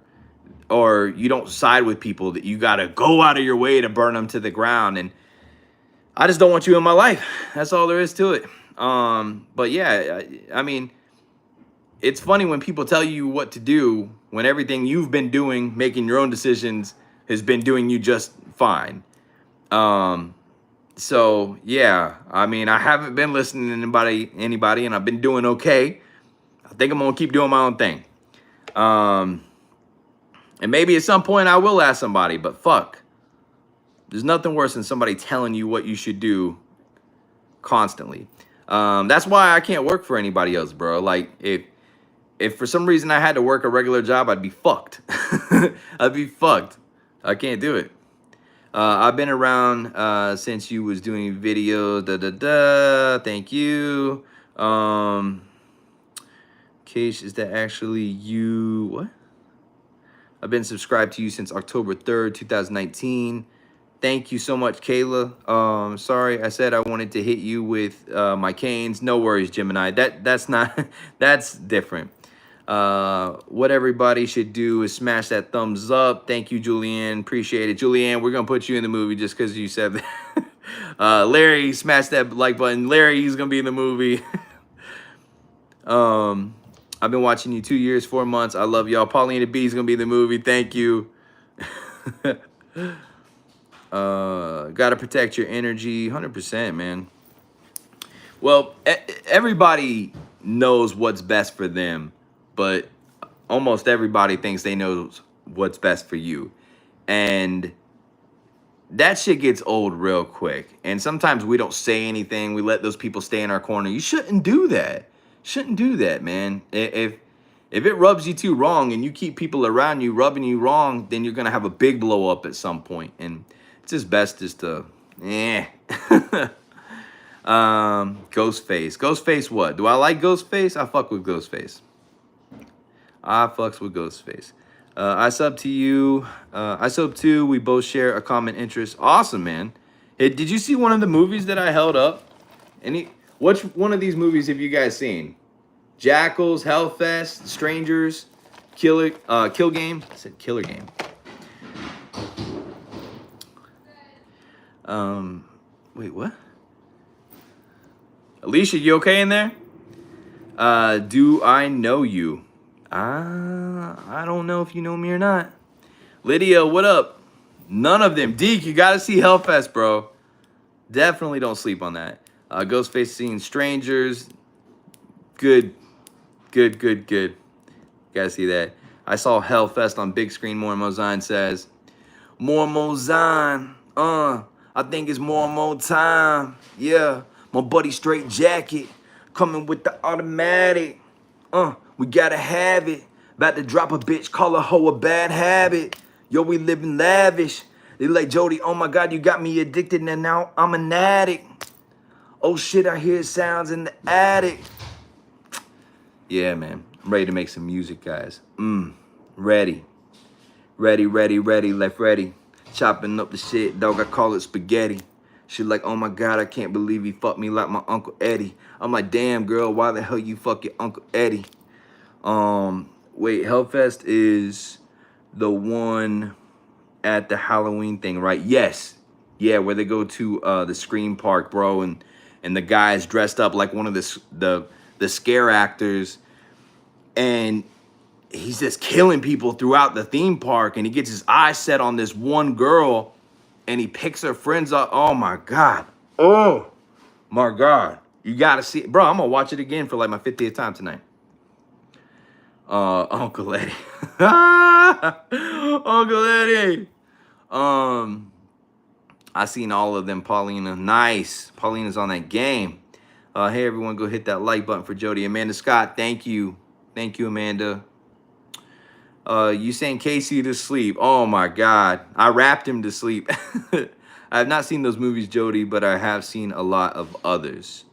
or you don't side with people, that you got to go out of your way to burn them to the ground. And I just don't want you in my life. That's all there is to it. But yeah, I mean, it's funny when people tell you what to do when everything you've been doing, making your own decisions, has been doing you just fine. So yeah, I mean, I haven't been listening to anybody, and I've been doing okay. I think I'm gonna keep doing my own thing. And maybe at some point I will ask somebody, but fuck. There's nothing worse than somebody telling you what you should do constantly. That's why I can't work for anybody else, bro. Like, if for some reason I had to work a regular job, I'd be fucked. I'd be fucked. I can't do it. I've been around since you was doing videos. Thank you. Case, is that actually you? What? I've been subscribed to you since October 3rd, 2019. Thank you so much, Kayla. Sorry, I said I wanted to hit you with my canes. No worries, Gemini. That's not, that's different. What everybody should do is smash that thumbs up. Thank you, Julianne. Appreciate it. Julianne, we're going to put you in the movie just because you said that. Larry, smash that like button. Larry, he's gonna be in the movie. I've been watching you 2 years, 4 months. I love y'all. Paulina B is gonna be in the movie. Thank you. Gotta protect your energy. 100%, man. Well, everybody knows what's best for them, but almost everybody thinks they know what's best for you. And that shit gets old real quick. And sometimes we don't say anything. We let those people stay in our corner. You shouldn't do that. Shouldn't do that, man. If it rubs you too wrong and you keep people around you rubbing you wrong, then you're gonna have a big blow up at some point. And it's just best just to Ghostface. Ghostface what? Do I like Ghostface? I fuck with Ghostface. I fucks with Ghostface. I sub to you. I sub too. We both share a common interest. Awesome, man. Hey, did you see one of the movies that I held up? Which one of these movies have you guys seen? Jackals, Hellfest, Strangers, Kill Game. I said Killer Game. Wait, what? Alicia, you okay in there? Do I know you? I don't know if you know me or not. Lydia, what up? None of them. Deke, you gotta see Hellfest, bro. Definitely don't sleep on that. Ghostface seeing Strangers. Good. You gotta see that. I saw Hellfest on big screen. More Mozine says. More Mozine. I think it's more time. Yeah. My buddy Straight Jacket. Coming with the automatic. We gotta have it. About to drop a bitch, call a hoe a bad habit. Yo, we living lavish. They like, Jody, oh my God, you got me addicted and now I'm an addict. Oh shit, I hear sounds in the attic. Yeah, man. I'm ready to make some music, guys. Ready. Left ready. Chopping up the shit, dog, I call it spaghetti. She like, oh my God, I can't believe he fucked me like my Uncle Eddie. I'm like, damn, girl, why the hell you fuck your Uncle Eddie? Wait, Hellfest is the one at the Halloween thing, right? Yes. Yeah, where they go to the Scream Park, bro, and the guy's dressed up like one of the scare actors, and he's just killing people throughout the theme park, and he gets his eyes set on this one girl, and he picks her friends up. Oh my God. Oh my God. You gotta see it. Bro, I'm gonna watch it again for like my 50th time tonight. Uncle Eddie. Uncle Eddie. I seen all of them, Paulina. Nice. Paulina's on that game. Hey, everyone, go hit that like button for Jody. Amanda Scott, thank you. Thank you, Amanda. You saying Casey to sleep. Oh, my God. I rapped him to sleep. I have not seen those movies, Jody, but I have seen a lot of others.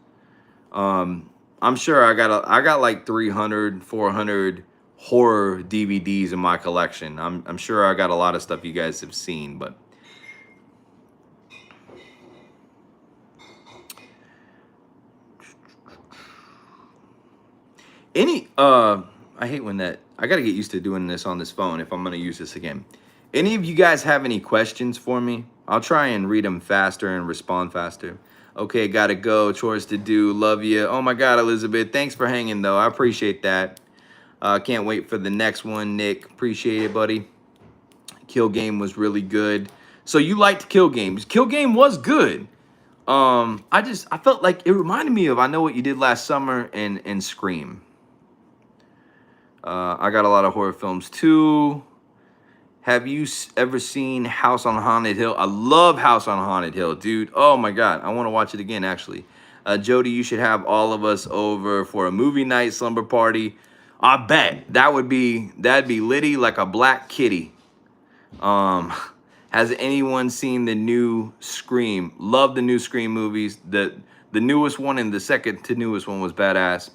I'm sure I got like 300, 400 horror DVDs in my collection. I'm sure I got a lot of stuff you guys have seen, but I hate when that I gotta get used to doing this on this phone if I'm gonna use this again. Any of you guys have any questions for me? I'll try and read them faster and respond faster. Okay, gotta go. Chores to do. Love you. Oh my God, Elizabeth. Thanks for hanging, though. I appreciate that. Can't wait for the next one, Nick. Appreciate it, buddy. Kill Game was really good. So you liked Kill Game. Kill Game was good. I felt like it reminded me of I Know What You Did Last Summer and Scream. I got a lot of horror films, too. Have you ever seen House on Haunted Hill? I love House on Haunted Hill, dude. Oh, my God. I want to watch it again, actually. Jody, you should have all of us over for a movie night slumber party. I bet. That'd be litty like a black kitty. Has anyone seen the new Scream? Love the new Scream movies. The newest one and the second to newest one was badass.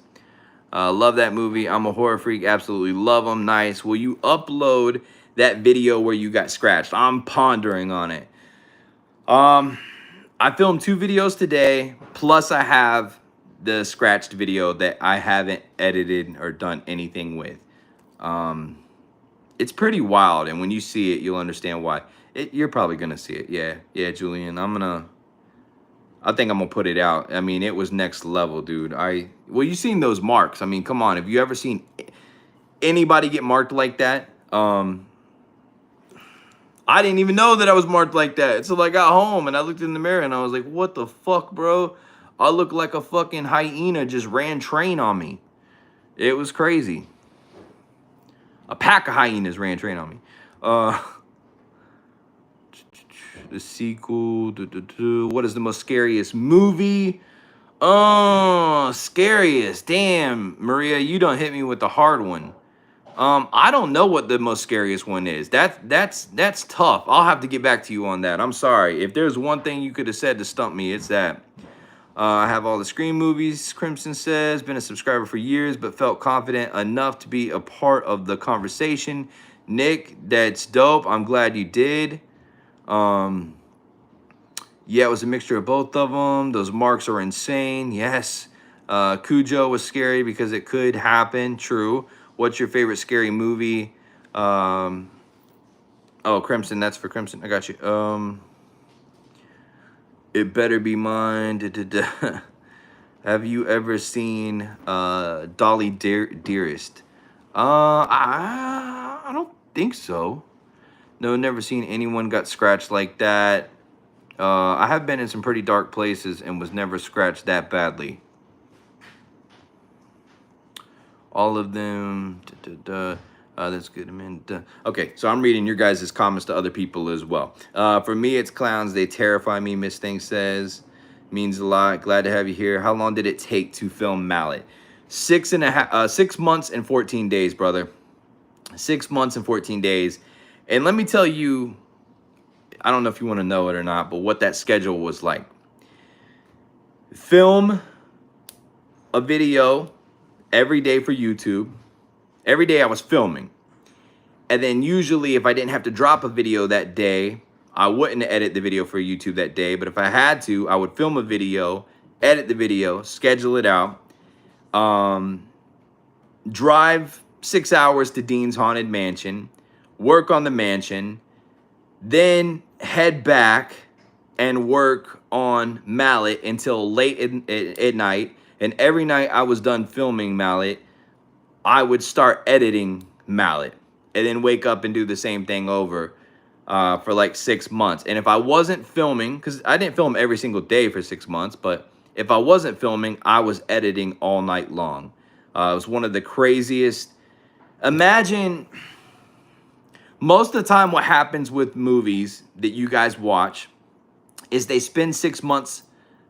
Love that movie. I'm a horror freak. Absolutely love them. Nice. Will you upload that video where you got scratched? I'm pondering on it. I filmed 2 videos today, plus I have the scratched video that I haven't edited or done anything with. It's pretty wild, and when you see it, you'll understand why. You're probably gonna see it. Yeah, Julian. I'm gonna I think I'm gonna put it out. I mean, it was next level, dude. Well, you seen those marks. I mean, come on. Have you ever seen anybody get marked like that? I didn't even know that I was marked like that. So I got home and I looked in the mirror and I was like, what the fuck, bro? I look like a fucking hyena just ran train on me. It was crazy. A pack of hyenas ran train on me. The sequel. What is the most scariest movie? Scariest. Damn, Maria, you done hit me with the hard one. I don't know what the most scariest one is. That's tough. I'll have to get back to you on that. I'm sorry. If there's one thing you could have said to stump me, it's that. I have all the Scream movies, Crimson says. Been a subscriber for years, but felt confident enough to be a part of the conversation. Nick, that's dope. I'm glad you did. Yeah, it was a mixture of both of them. Those marks are insane. Yes. Cujo was scary because it could happen. True. What's your favorite scary movie? Oh, Crimson. That's for Crimson. I got you. It better be mine. Have you ever seen Dolly Dearest? I don't think so. No, never seen anyone got scratched like that. I have been in some pretty dark places and was never scratched that badly. All of them. That's good. I mean, okay, so I'm reading your guys' comments to other people as well. For me, it's clowns. They terrify me. Miss Thing says, means a lot. Glad to have you here. How long did it take to film Mallet? 6 months and 14 days, brother. 6 months and 14 days. And let me tell you, I don't know if you want to know it or not, but what that schedule was like. Film a video every day for YouTube. Every day I was filming. And then usually if I didn't have to drop a video that day, I wouldn't edit the video for YouTube that day. But if I had to, I would film a video, edit the video, schedule it out, drive 6 hours to Dean's Haunted Mansion, work on the mansion, then head back and work on Mallet until late at night. And every night I was done filming Mallet, I would start editing Mallet and then wake up and do the same thing over for like 6 months. And if I wasn't filming, because I didn't film every single day for 6 months, but if I wasn't filming, I was editing all night long. It was one of the craziest. Imagine, most of the time what happens with movies that you guys watch is they spend 6 months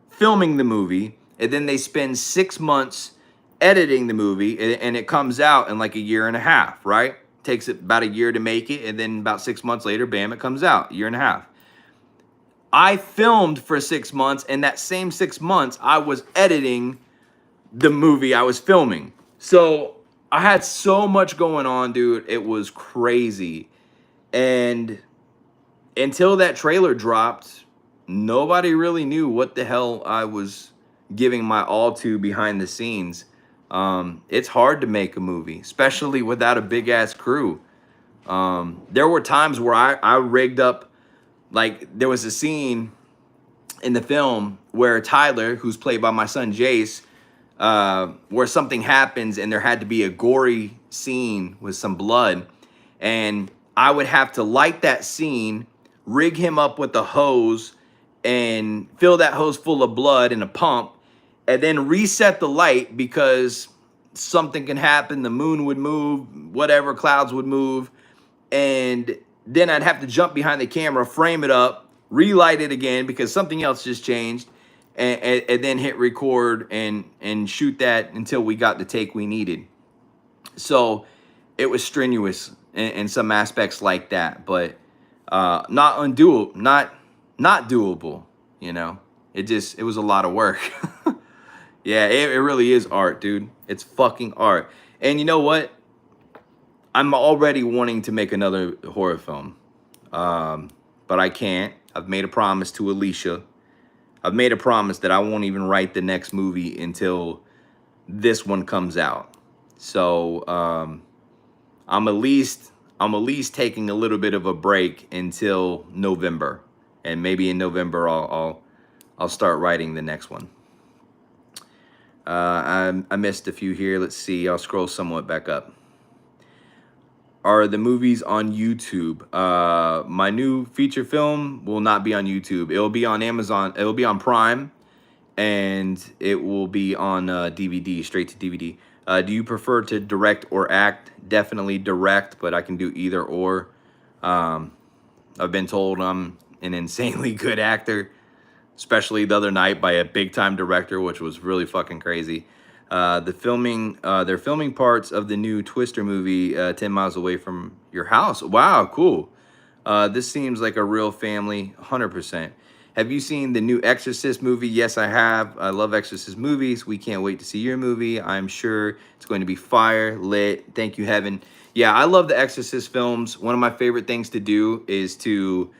filming the movie, and then they spend 6 months editing the movie, and it comes out in like a year and a half, right? Takes it about a year to make it, and then about 6 months later, bam, it comes out, year and a half. I filmed for 6 months, and that same 6 months, I was editing the movie I was filming. So I had so much going on, dude. It was crazy. And until that trailer dropped, nobody really knew what the hell I was giving my all to behind the scenes. It's hard to make a movie, especially without a big ass crew. There were times where I rigged up, like there was a scene in the film where Tyler, who's played by my son Jace, where something happens and there had to be a gory scene with some blood, and I would have to light that scene, rig him up with a hose, and fill that hose full of blood in a pump, and then reset the light because something can happen. The moon would move, whatever, clouds would move, and then I'd have to jump behind the camera, frame it up, relight it again because something else just changed, and then hit record and shoot that until we got the take we needed. So it was strenuous in some aspects like that, but not undoable, not doable, you know. It was a lot of work. Yeah, it really is art, dude. It's fucking art. And you know what? I'm already wanting to make another horror film, but I can't. I've made a promise to Alicia. I've made a promise that I won't even write the next movie until this one comes out. So I'm at least taking a little bit of a break until November, and maybe in November I'll start writing the next one. I missed a few here. Let's see. I'll scroll somewhat back up. Are the movies on YouTube? My new feature film will not be on YouTube. It will be on Amazon. It will be on Prime, and it will be on DVD, straight to DVD. Do you prefer to direct or act? Definitely direct, but I can do either or. I've been told I'm an insanely good actor, especially the other night by a big time director, which was really fucking crazy. They're filming parts of the new Twister movie 10 miles away from your house. Wow, cool. This seems like a real family, 100%. Have you seen the new Exorcist movie? Yes, I have. I love Exorcist movies. We can't wait to see your movie. I'm sure it's going to be fire, lit. Thank you, heaven. Yeah, I love the Exorcist films. One of my favorite things to do is to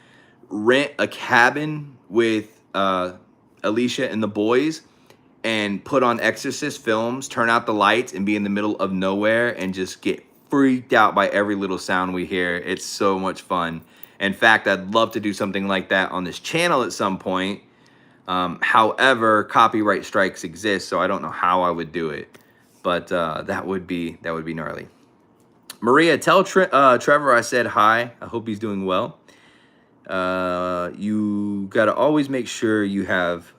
rent a cabin with Alicia and the boys and put on Exorcist films, turn out the lights, and be in the middle of nowhere and just get freaked out by every little sound we hear. It's so much fun. In fact, I'd love to do something like that on this channel at some point. However, copyright strikes exist, so I don't know how I would do it. But that would be gnarly. Maria, tell Trevor I said hi. I hope he's doing well. You got to always make sure you have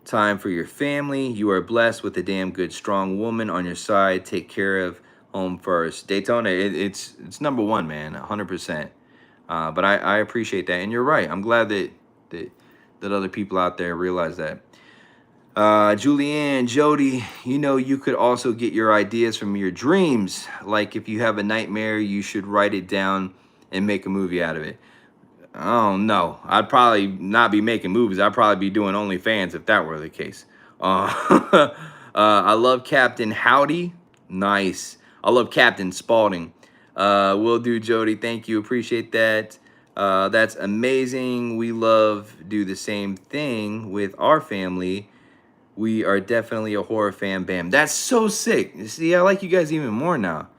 time for your family. You are blessed with a damn good, strong woman on your side. Take care of home first. Daytona, it's number one, man, 100%. But I appreciate that, and you're right. I'm glad that other people out there realize that. Julianne, Jody, you could also get your ideas from your dreams. Like if you have a nightmare, you should write it down and make a movie out of it. Oh no, I'd probably not be making movies. I'd probably be doing OnlyFans if that were the case. I love Captain Howdy. Nice. I love Captain Spaulding. Will do, Jody. Thank you. Appreciate that. That's amazing. We do the same thing with our family. We are definitely a horror fan. Bam. That's so sick. See, I like you guys even more now.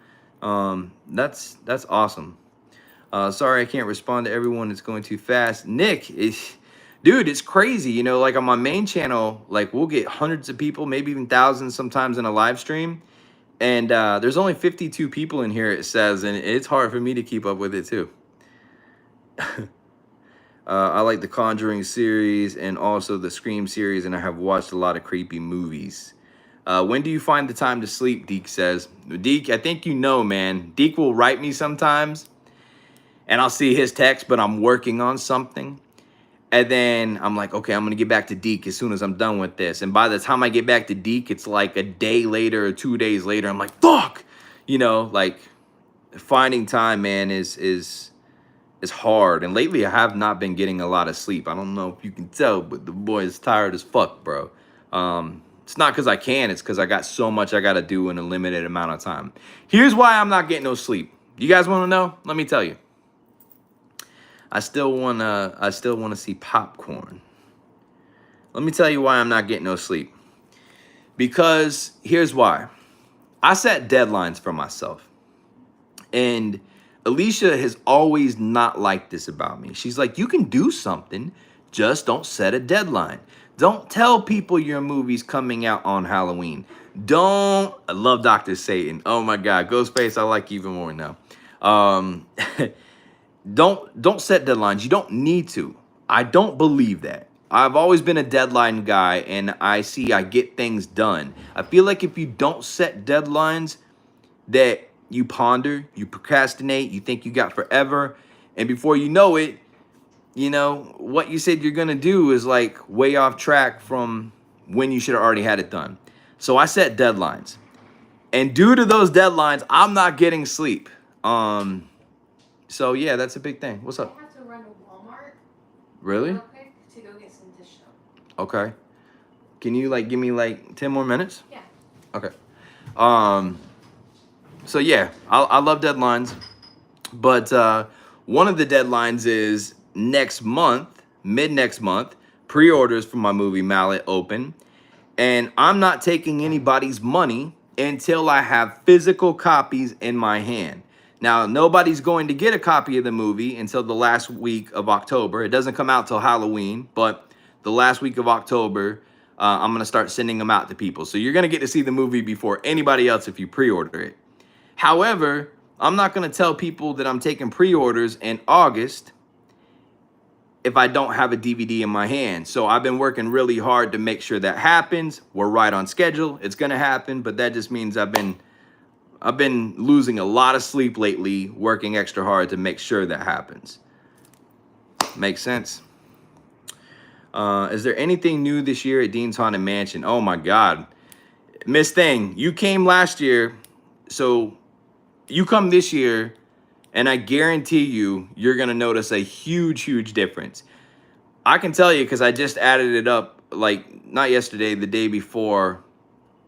That's awesome. Sorry, I can't respond to everyone. It's going too fast. Nick, dude, it's crazy. Like on my main channel, like we'll get hundreds of people, maybe even thousands sometimes in a live stream. And there's only 52 people in here, it says, and it's hard for me to keep up with it too. I like the Conjuring series and also the Scream series, and I have watched a lot of creepy movies. When do you find the time to sleep, Deke says. Deke, I think man. Deke will write me sometimes, and I'll see his text, but I'm working on something. And then I'm like, okay, I'm going to get back to Deke as soon as I'm done with this. And by the time I get back to Deke, it's like a day later or 2 days later. I'm like, fuck! Like finding time, man, is hard. And lately I have not been getting a lot of sleep. I don't know if you can tell, but the boy is tired as fuck, bro. It's not because I can. It's because I got so much I got to do in a limited amount of time. Here's why I'm not getting no sleep. You guys want to know? Let me tell you. I still wanna see popcorn. Let me tell you why I'm not getting no sleep. Because here's why. I set deadlines for myself. And Alicia has always not liked this about me. She's like, you can do something, just don't set a deadline. Don't tell people your movie's coming out on Halloween. I love Dr. Satan. Oh my God, Ghostface, I like you even more now. Don't set deadlines. You don't need to. I don't believe that. I've always been a deadline guy, and I get things done. I feel like if you don't set deadlines, that you ponder, you procrastinate, you think you got forever, and before you know it, what you said you're gonna do is like way off track from when you should have already had it done. So I set deadlines, and due to those deadlines, I'm not getting sleep. So yeah, that's a big thing. What's up? I have to run to Walmart. Really? Real quick to go get some dish soap. Okay. Can you give me 10 more minutes? Yeah. Okay. So yeah, I love deadlines, but one of the deadlines is next month, mid-next month, pre-orders for my movie Mallet open, and I'm not taking anybody's money until I have physical copies in my hand. Now, nobody's going to get a copy of the movie until the last week of October. It doesn't come out till Halloween, but the last week of October, I'm going to start sending them out to people. So you're going to get to see the movie before anybody else if you pre-order it. However, I'm not going to tell people that I'm taking pre-orders in August if I don't have a DVD in my hand. So I've been working really hard to make sure that happens. We're right on schedule. It's going to happen, but that just means I've been losing a lot of sleep lately, working extra hard to make sure that happens. Makes sense. Is there anything new this year at Dean's Haunted Mansion? Oh my God. Miss Thing, you came last year, so you come this year, and I guarantee you're going to notice a huge, huge difference. I can tell you because I just added it up, like, not yesterday, the day before.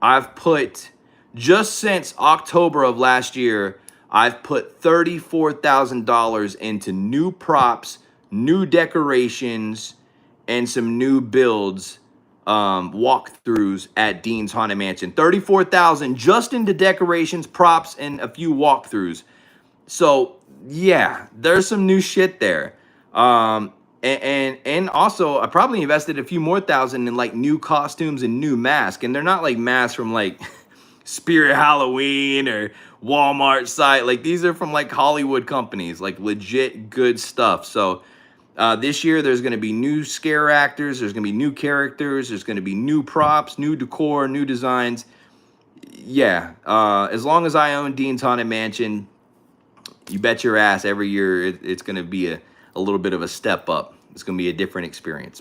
I've put, just since October of last year, I've put $34,000 into new props, new decorations, and some new builds, walkthroughs at Dean's Haunted Mansion. $34,000 just into decorations, props, and a few walkthroughs. So yeah, there's some new shit there. And also I probably invested a few more thousand in like new costumes and new masks. And they're not like masks from like Spirit Halloween or Walmart site. Like these are from like Hollywood companies, like legit good stuff. So this year there's going to be new scare actors, there's going to be new characters, there's going to be new props, new decor, new designs. Yeah, as long as I own Dean's Haunted Mansion, you bet your ass every year it's going to be a little bit of a step up. It's going to be a different experience.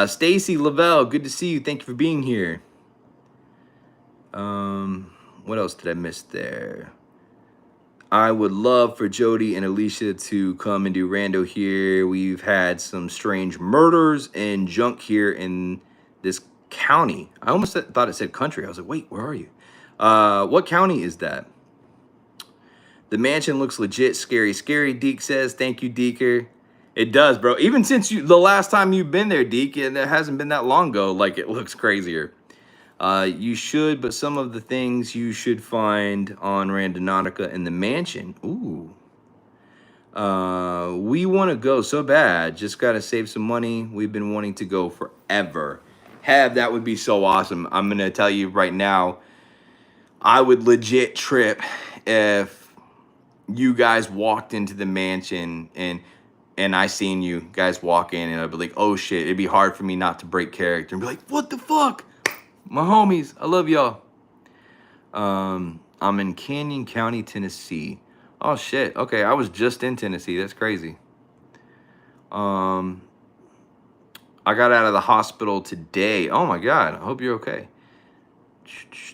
Stacy Lavelle, good to see you. Thank you for being here. What else did I miss there? I would love for Jody and Alicia to come and do rando here. We've had some strange murders and junk here in this county. I almost thought it said country. I was like, wait, where are you? What county is that? The mansion looks legit scary. Scary, Deke says. Thank you, Deeker. It does, bro. Even since the last time you've been there, Deke, and it hasn't been that long ago, like it looks crazier. You should, but some of the things you should find on Randonautica in the mansion. Ooh. We want to go so bad. Just got to save some money. We've been wanting to go forever. That would be so awesome. I'm going to tell you right now, I would legit trip if you guys walked into the mansion and I seen you guys walk in and I'd be like, oh shit, it'd be hard for me not to break character and be like, what the fuck? My homies, I love y'all. I'm in Canyon County, Tennessee. Oh shit, okay, I was just in Tennessee, that's crazy. I got out of the hospital today. Oh my God, I hope you're okay.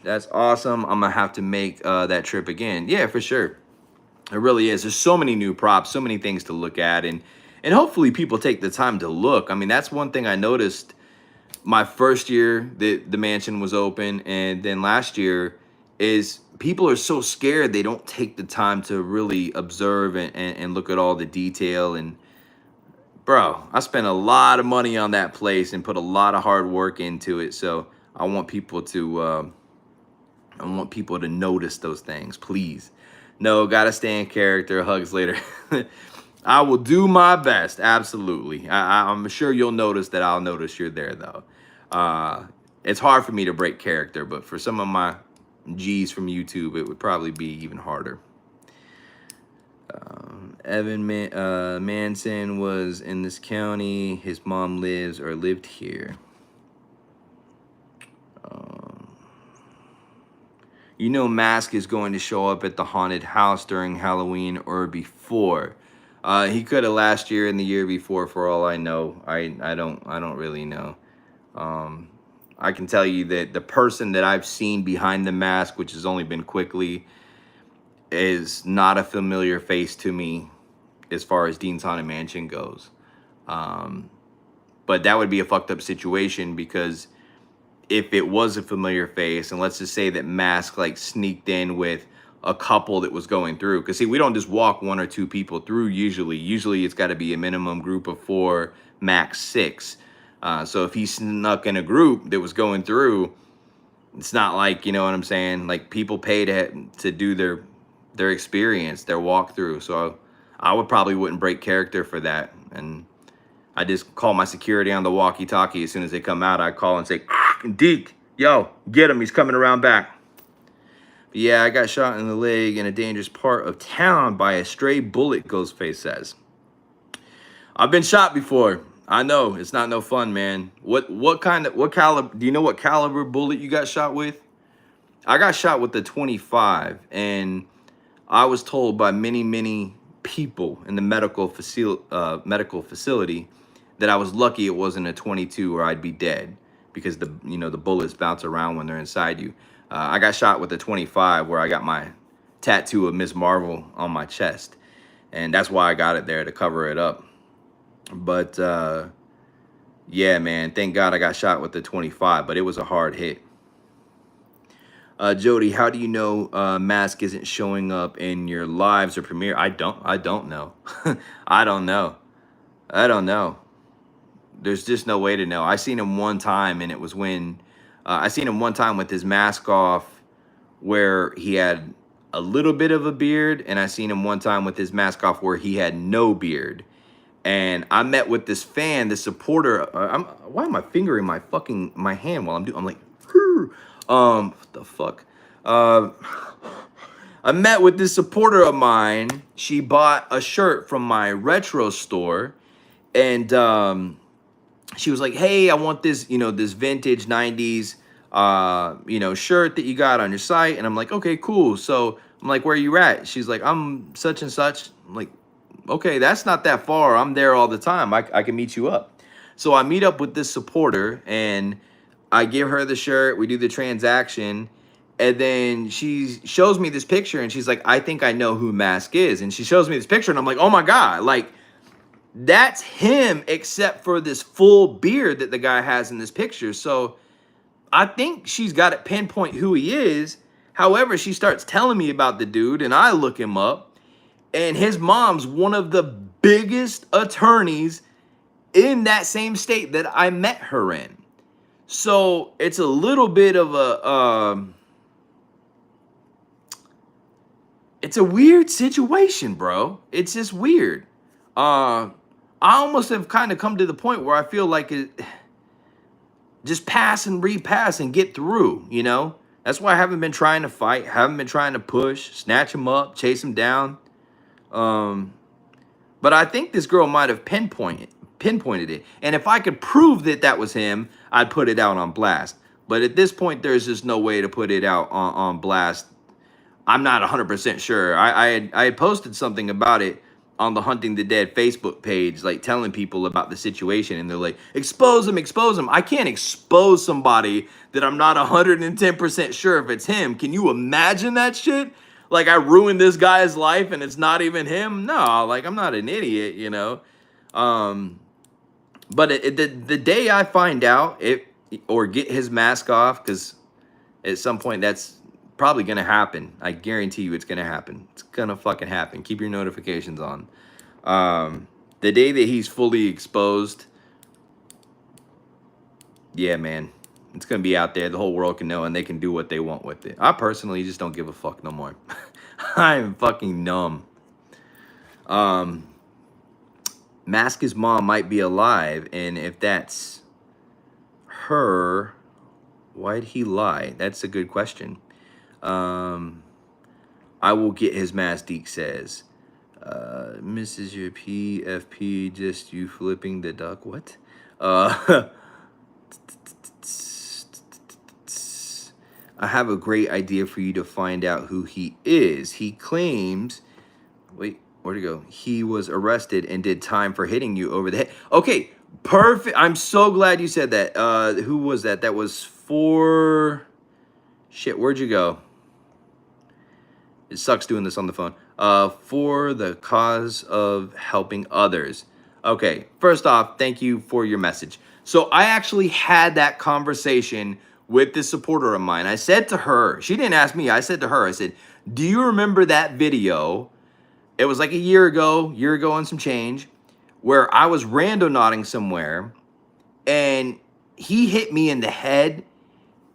That's awesome. I'm gonna have to make that trip again. Yeah, for sure. It really is. There's so many new props, so many things to look at, and hopefully people take the time to look. I mean, that's one thing I noticed my first year that the mansion was open, and then last year, is people are so scared they don't take the time to really observe and look at all the detail. And bro, I spent a lot of money on that place and put a lot of hard work into it. So I want people to notice those things, please. No, gotta stay in character. Hugs later. I will do my best. Absolutely. I'm sure you'll notice that I'll notice you're there, though. It's hard for me to break character, but for some of my G's from YouTube, it would probably be even harder. Evan Manson was in this county. His mom lives or lived here. You know Mask is going to show up at the haunted house during Halloween or before. He could have last year and the year before, for all I know. I don't really know. I can tell you that the person that I've seen behind the mask, which has only been quickly, is not a familiar face to me as far as Dean's Haunted Mansion goes. But that would be a fucked up situation, because if it was a familiar face, and let's just say that Mask like sneaked in with a couple that was going through, because see, we don't just walk one or two people through usually it's got to be a minimum group of 4, max 6. So if he snuck in a group that was going through, it's not like, you know what I'm saying, like people pay to do their experience, their walkthrough. So I would probably wouldn't break character for that. And I just call my security on the walkie-talkie. As soon as they come out, I call and say, Deke, yo, get him. He's coming around back. But yeah, I got shot in the leg in a dangerous part of town by a stray bullet, Ghostface says. I've been shot before. I know. It's not no fun, man. What caliber, do you know what caliber bullet you got shot with? I got shot with the 25, and I was told by many people in the medical facility that I was lucky it wasn't a 22 or I'd be dead, because the bullets bounce around when they're inside you. I got shot with a 25 where I got my tattoo of Miss Marvel on my chest, and that's why I got it there, to cover it up. But yeah, man, thank God I got shot with the 25, but it was a hard hit. Jody, how do you know Mask isn't showing up in your lives or premiere? I don't know. I don't know. There's just no way to know. I seen him one time, and it was when I seen him one time with his mask off, where he had a little bit of a beard, and I seen him one time with his mask off where he had no beard. And I met with this fan, this supporter. Why am I fingering my hand while I'm like, what the fuck? I met with this supporter of mine. She bought a shirt from my retro store, and she was like, hey, I want this, this vintage 90s, shirt that you got on your site. And I'm like, okay, cool. So I'm like, where are you at? She's like, I'm such and such. I'm like, okay, that's not that far. I'm there all the time. I can meet you up. So I meet up with this supporter, and I give her the shirt. We do the transaction. And then she shows me this picture, and she's like, I think I know who Mask is. And she shows me this picture, and I'm like, oh my God, like, that's him, except for this full beard that the guy has in this picture. So I think she's got it pinpoint who he is. However, she starts telling me about the dude, and I look him up, and his mom's one of the biggest attorneys in that same state that I met her in. So it's a little bit of it's a weird situation, bro. It's just weird. I almost have kind of come to the point where I feel like it just pass and repass and get through, That's why I haven't been trying to fight, haven't been trying to push, snatch him up, chase him down. But I think this girl might have pinpointed it. And if I could prove that was him, I'd put it out on blast. But at this point, there's just no way to put it out on blast. I'm not 100% sure. I had posted something about it on the Hunting the Dead Facebook page, like telling people about the situation, and they're like, expose him. I can't expose somebody that I'm not 110% sure if it's him. Can you imagine that shit? Like, I ruined this guy's life and it's not even him? No, like, I'm not an idiot, But the day I find out or get his mask off, because at some point that's probably gonna happen. I guarantee you it's gonna happen. It's gonna fucking happen. Keep your notifications on. The day that he's fully exposed, yeah, man, it's gonna be out there. The whole world can know, and they can do what they want with it. I personally just don't give a fuck no more. I'm fucking numb. Mask's mom might be alive, and if that's her, why'd he lie? That's a good question. I will get his mask, Deke says. Mrs. Your PFP, just you flipping the duck. What? I have a great idea for you to find out who he is. He claims, wait, where'd he go? He was arrested and did time for hitting you over the head. Okay, perfect. I'm so glad you said that. Who was that? That was for... Shit, where'd you go? It sucks doing this on the phone. For the cause of helping others. Okay, first off, thank you for your message. So I actually had that conversation with this supporter of mine. I said to her, she didn't ask me, I said to her, I said, do you remember that video? It was like a year ago and some change, where I was randonauting somewhere, and he hit me in the head.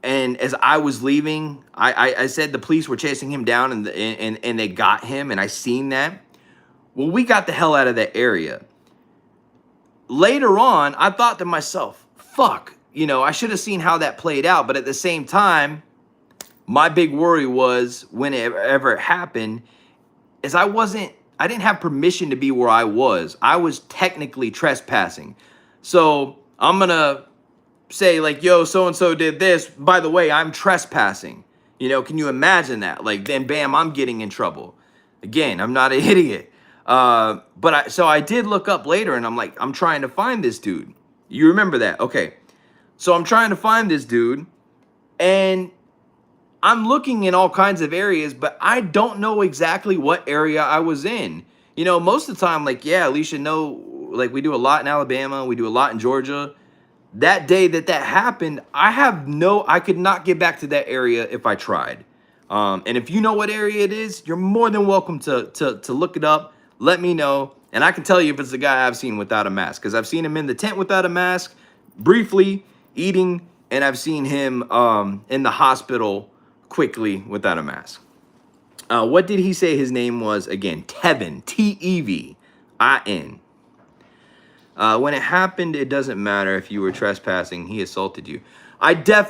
And as I was leaving, I said the police were chasing him down, and they got him, and I seen that. Well, we got the hell out of that area. later on, I thought to myself, fuck, you know, I should have seen how that played out. But at the same time, my big worry was whenever it happened, is I didn't have permission to be where I was. I was technically trespassing. So I'm gonna say like, yo, so-and-so did this. By the way, I'm trespassing. You know, can you imagine that? Like, then bam, I'm getting in trouble. Again, I'm not an idiot. So I did look up later and I'm like, I'm trying to find this dude. You remember that? Okay. So I'm trying to find this dude and I'm looking in all kinds of areas, but I don't know exactly what area I was in. You know, most of the time, like, yeah, Alicia, know, like we do a lot in Alabama, we do a lot in Georgia. That day that happened, I could not get back to that area if I tried. And if you know what area it is, you're more than welcome to look it up. Let me know. And I can tell you if it's the guy I've seen without a mask, because I've seen him in the tent without a mask, briefly eating, and I've seen him in the hospital quickly without a mask. What did he say his name was again? Tevin, Tevin. When it happened, it doesn't matter if you were trespassing. He assaulted you. I get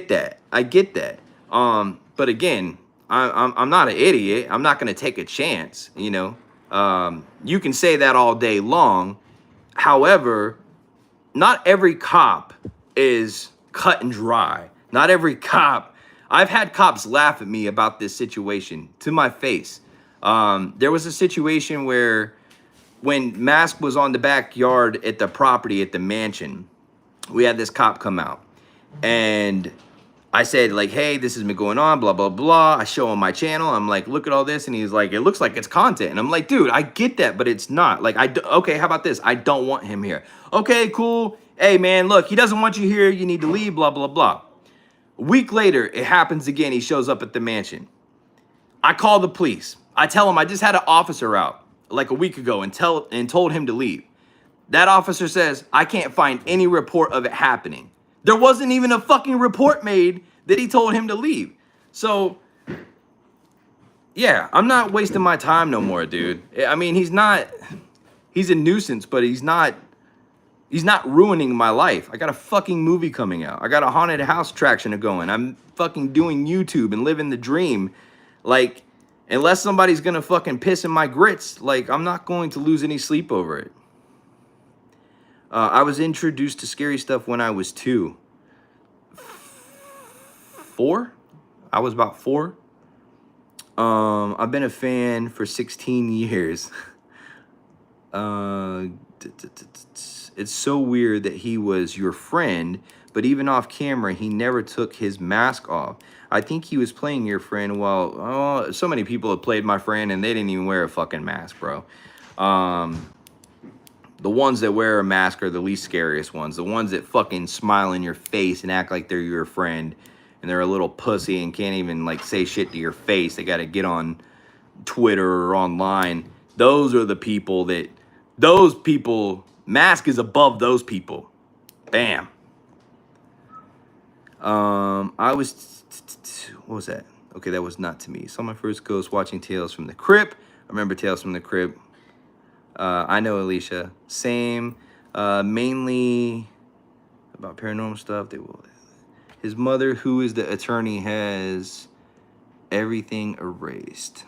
that. I get that. But again, I'm not an idiot. I'm not gonna take a chance. You know, you can say that all day long. However, not every cop is cut and dry. Not every cop. I've had cops laugh at me about this situation to my face. There was a situation where when Mask was on the backyard at the property at the mansion, we had this cop come out and I said like, hey, this has been going on, blah, blah, blah. I show him my channel. I'm like, look at all this. And he's like, it looks like it's content. And I'm like, dude, I get that, but it's not. Like, okay, how about this? I don't want him here. Okay, cool. Hey, man, look, he doesn't want you here. You need to leave, blah, blah, blah. A week later, it happens again. He shows up at the mansion. I call the police. I tell him I just had an officer out like a week ago and told him to leave. That officer says, I can't find any report of it happening. There wasn't even a fucking report made that he told him to leave. So, yeah, I'm not wasting my time no more, dude. I mean, he's a nuisance, but he's not ruining my life. I got a fucking movie coming out. I got a haunted house attraction going. I'm fucking doing YouTube and living the dream. Like, unless somebody's gonna fucking piss in my grits, like, I'm not going to lose any sleep over it. I was introduced to scary stuff when I was 2. 4? I was about 4. I've been a fan for 16 years. It's so weird that he was your friend, but even off camera, he never took his mask off. I think he was playing your friend while, so many people have played my friend and they didn't even wear a fucking mask, bro. The ones that wear a mask are the least scariest ones. The ones that fucking smile in your face and act like they're your friend and they're a little pussy and can't even like say shit to your face. They got to get on Twitter or online. Those are the people that, mask is above those people. Bam. What was that? Okay, that was not to me. Saw my first ghost watching Tales from the Crypt. I remember Tales from the Crypt. I know Alicia. Same. Mainly about paranormal stuff. His mother, who is the attorney, has everything erased.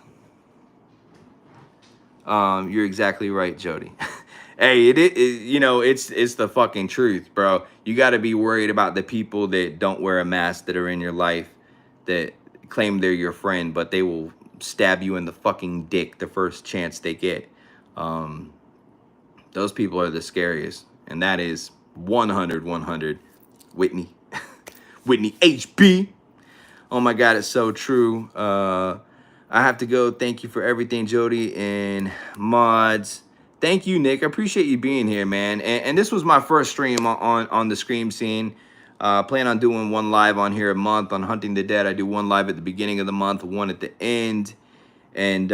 You're exactly right, Jody. Hey, you know, it's the fucking truth, bro. You got to be worried about the people that don't wear a mask that are in your life that claim they're your friend, but they will stab you in the fucking dick the first chance they get. Those people are the scariest, and that is 100 Whitney. Whitney HB. Oh my God, it's so true. I have to go. Thank you for everything, Jody and mods. Thank you, Nick. I appreciate you being here, man. And this was my first stream on the Scream Scene. Plan on doing one live on here a month on Hunting the Dead. I do one live at the beginning of the month, one at the end. And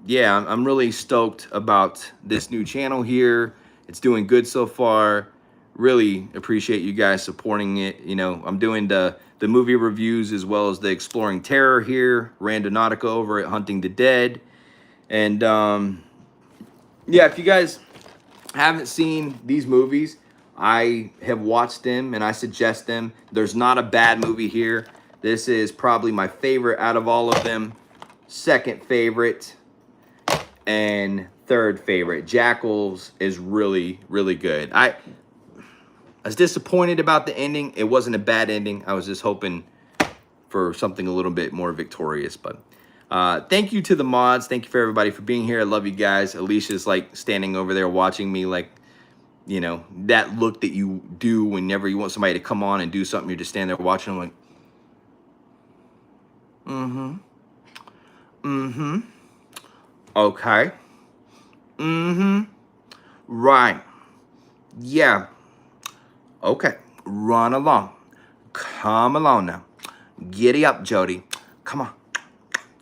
yeah, I'm really stoked about this new channel here. It's doing good so far. Really appreciate you guys supporting it. You know, I'm doing the movie reviews as well as the Exploring Terror here, Randonautica over at Hunting the Dead. And yeah, if you guys haven't seen these movies, I have watched them and I suggest them. There's not a bad movie here. This is probably my favorite out of all of them. Second favorite and third favorite. Jackals is really, really good. I was disappointed about the ending. It wasn't a bad ending. I was just hoping for something a little bit more victorious. But thank you to the mods. Thank you for everybody for being here. I love you guys. Alicia's like standing over there watching me, like, you know, that look that you do whenever you want somebody to come on and do something. You're just standing there watching them like, okay. Right. Yeah. Okay. Run along. Come along now. Giddy up, Jody. Come on.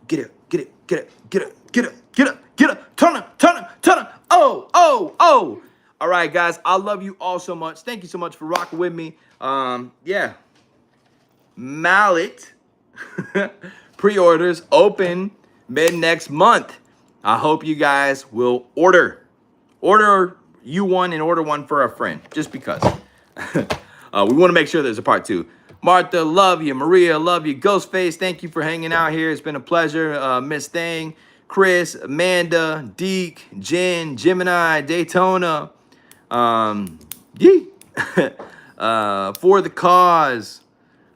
Get it. Get it. Get it. Get it. Get it. Get it. Get it. Turn it. Turn it. Turn it. Oh, oh, oh. All right, guys. I love you all so much. Thank you so much for rocking with me. Yeah. Mallet pre-orders open mid next month. I hope you guys will order you one and order one for a friend, just because. We want to make sure there's a part 2. Martha, love you. Maria, love you. Ghostface, thank you for hanging out here. It's been a pleasure. Miss Thang, Chris, Amanda, Deke, Jen, Gemini, Daytona, Yee. For the Cause,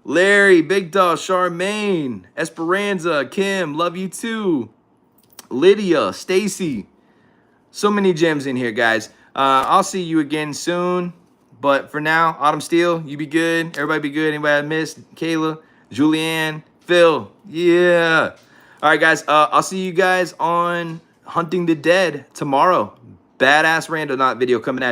Larry, Big Dog, Charmaine, Esperanza, Kim, love you too. Lydia, Stacy. So many gems in here, guys. I'll see you again soon. But for now, Autumn Steel, you be good. Everybody be good. Anybody I missed? Kayla, Julianne, Phil. Yeah. All right, guys. I'll see you guys on Hunting the Dead tomorrow. Badass Randonaut video coming at you.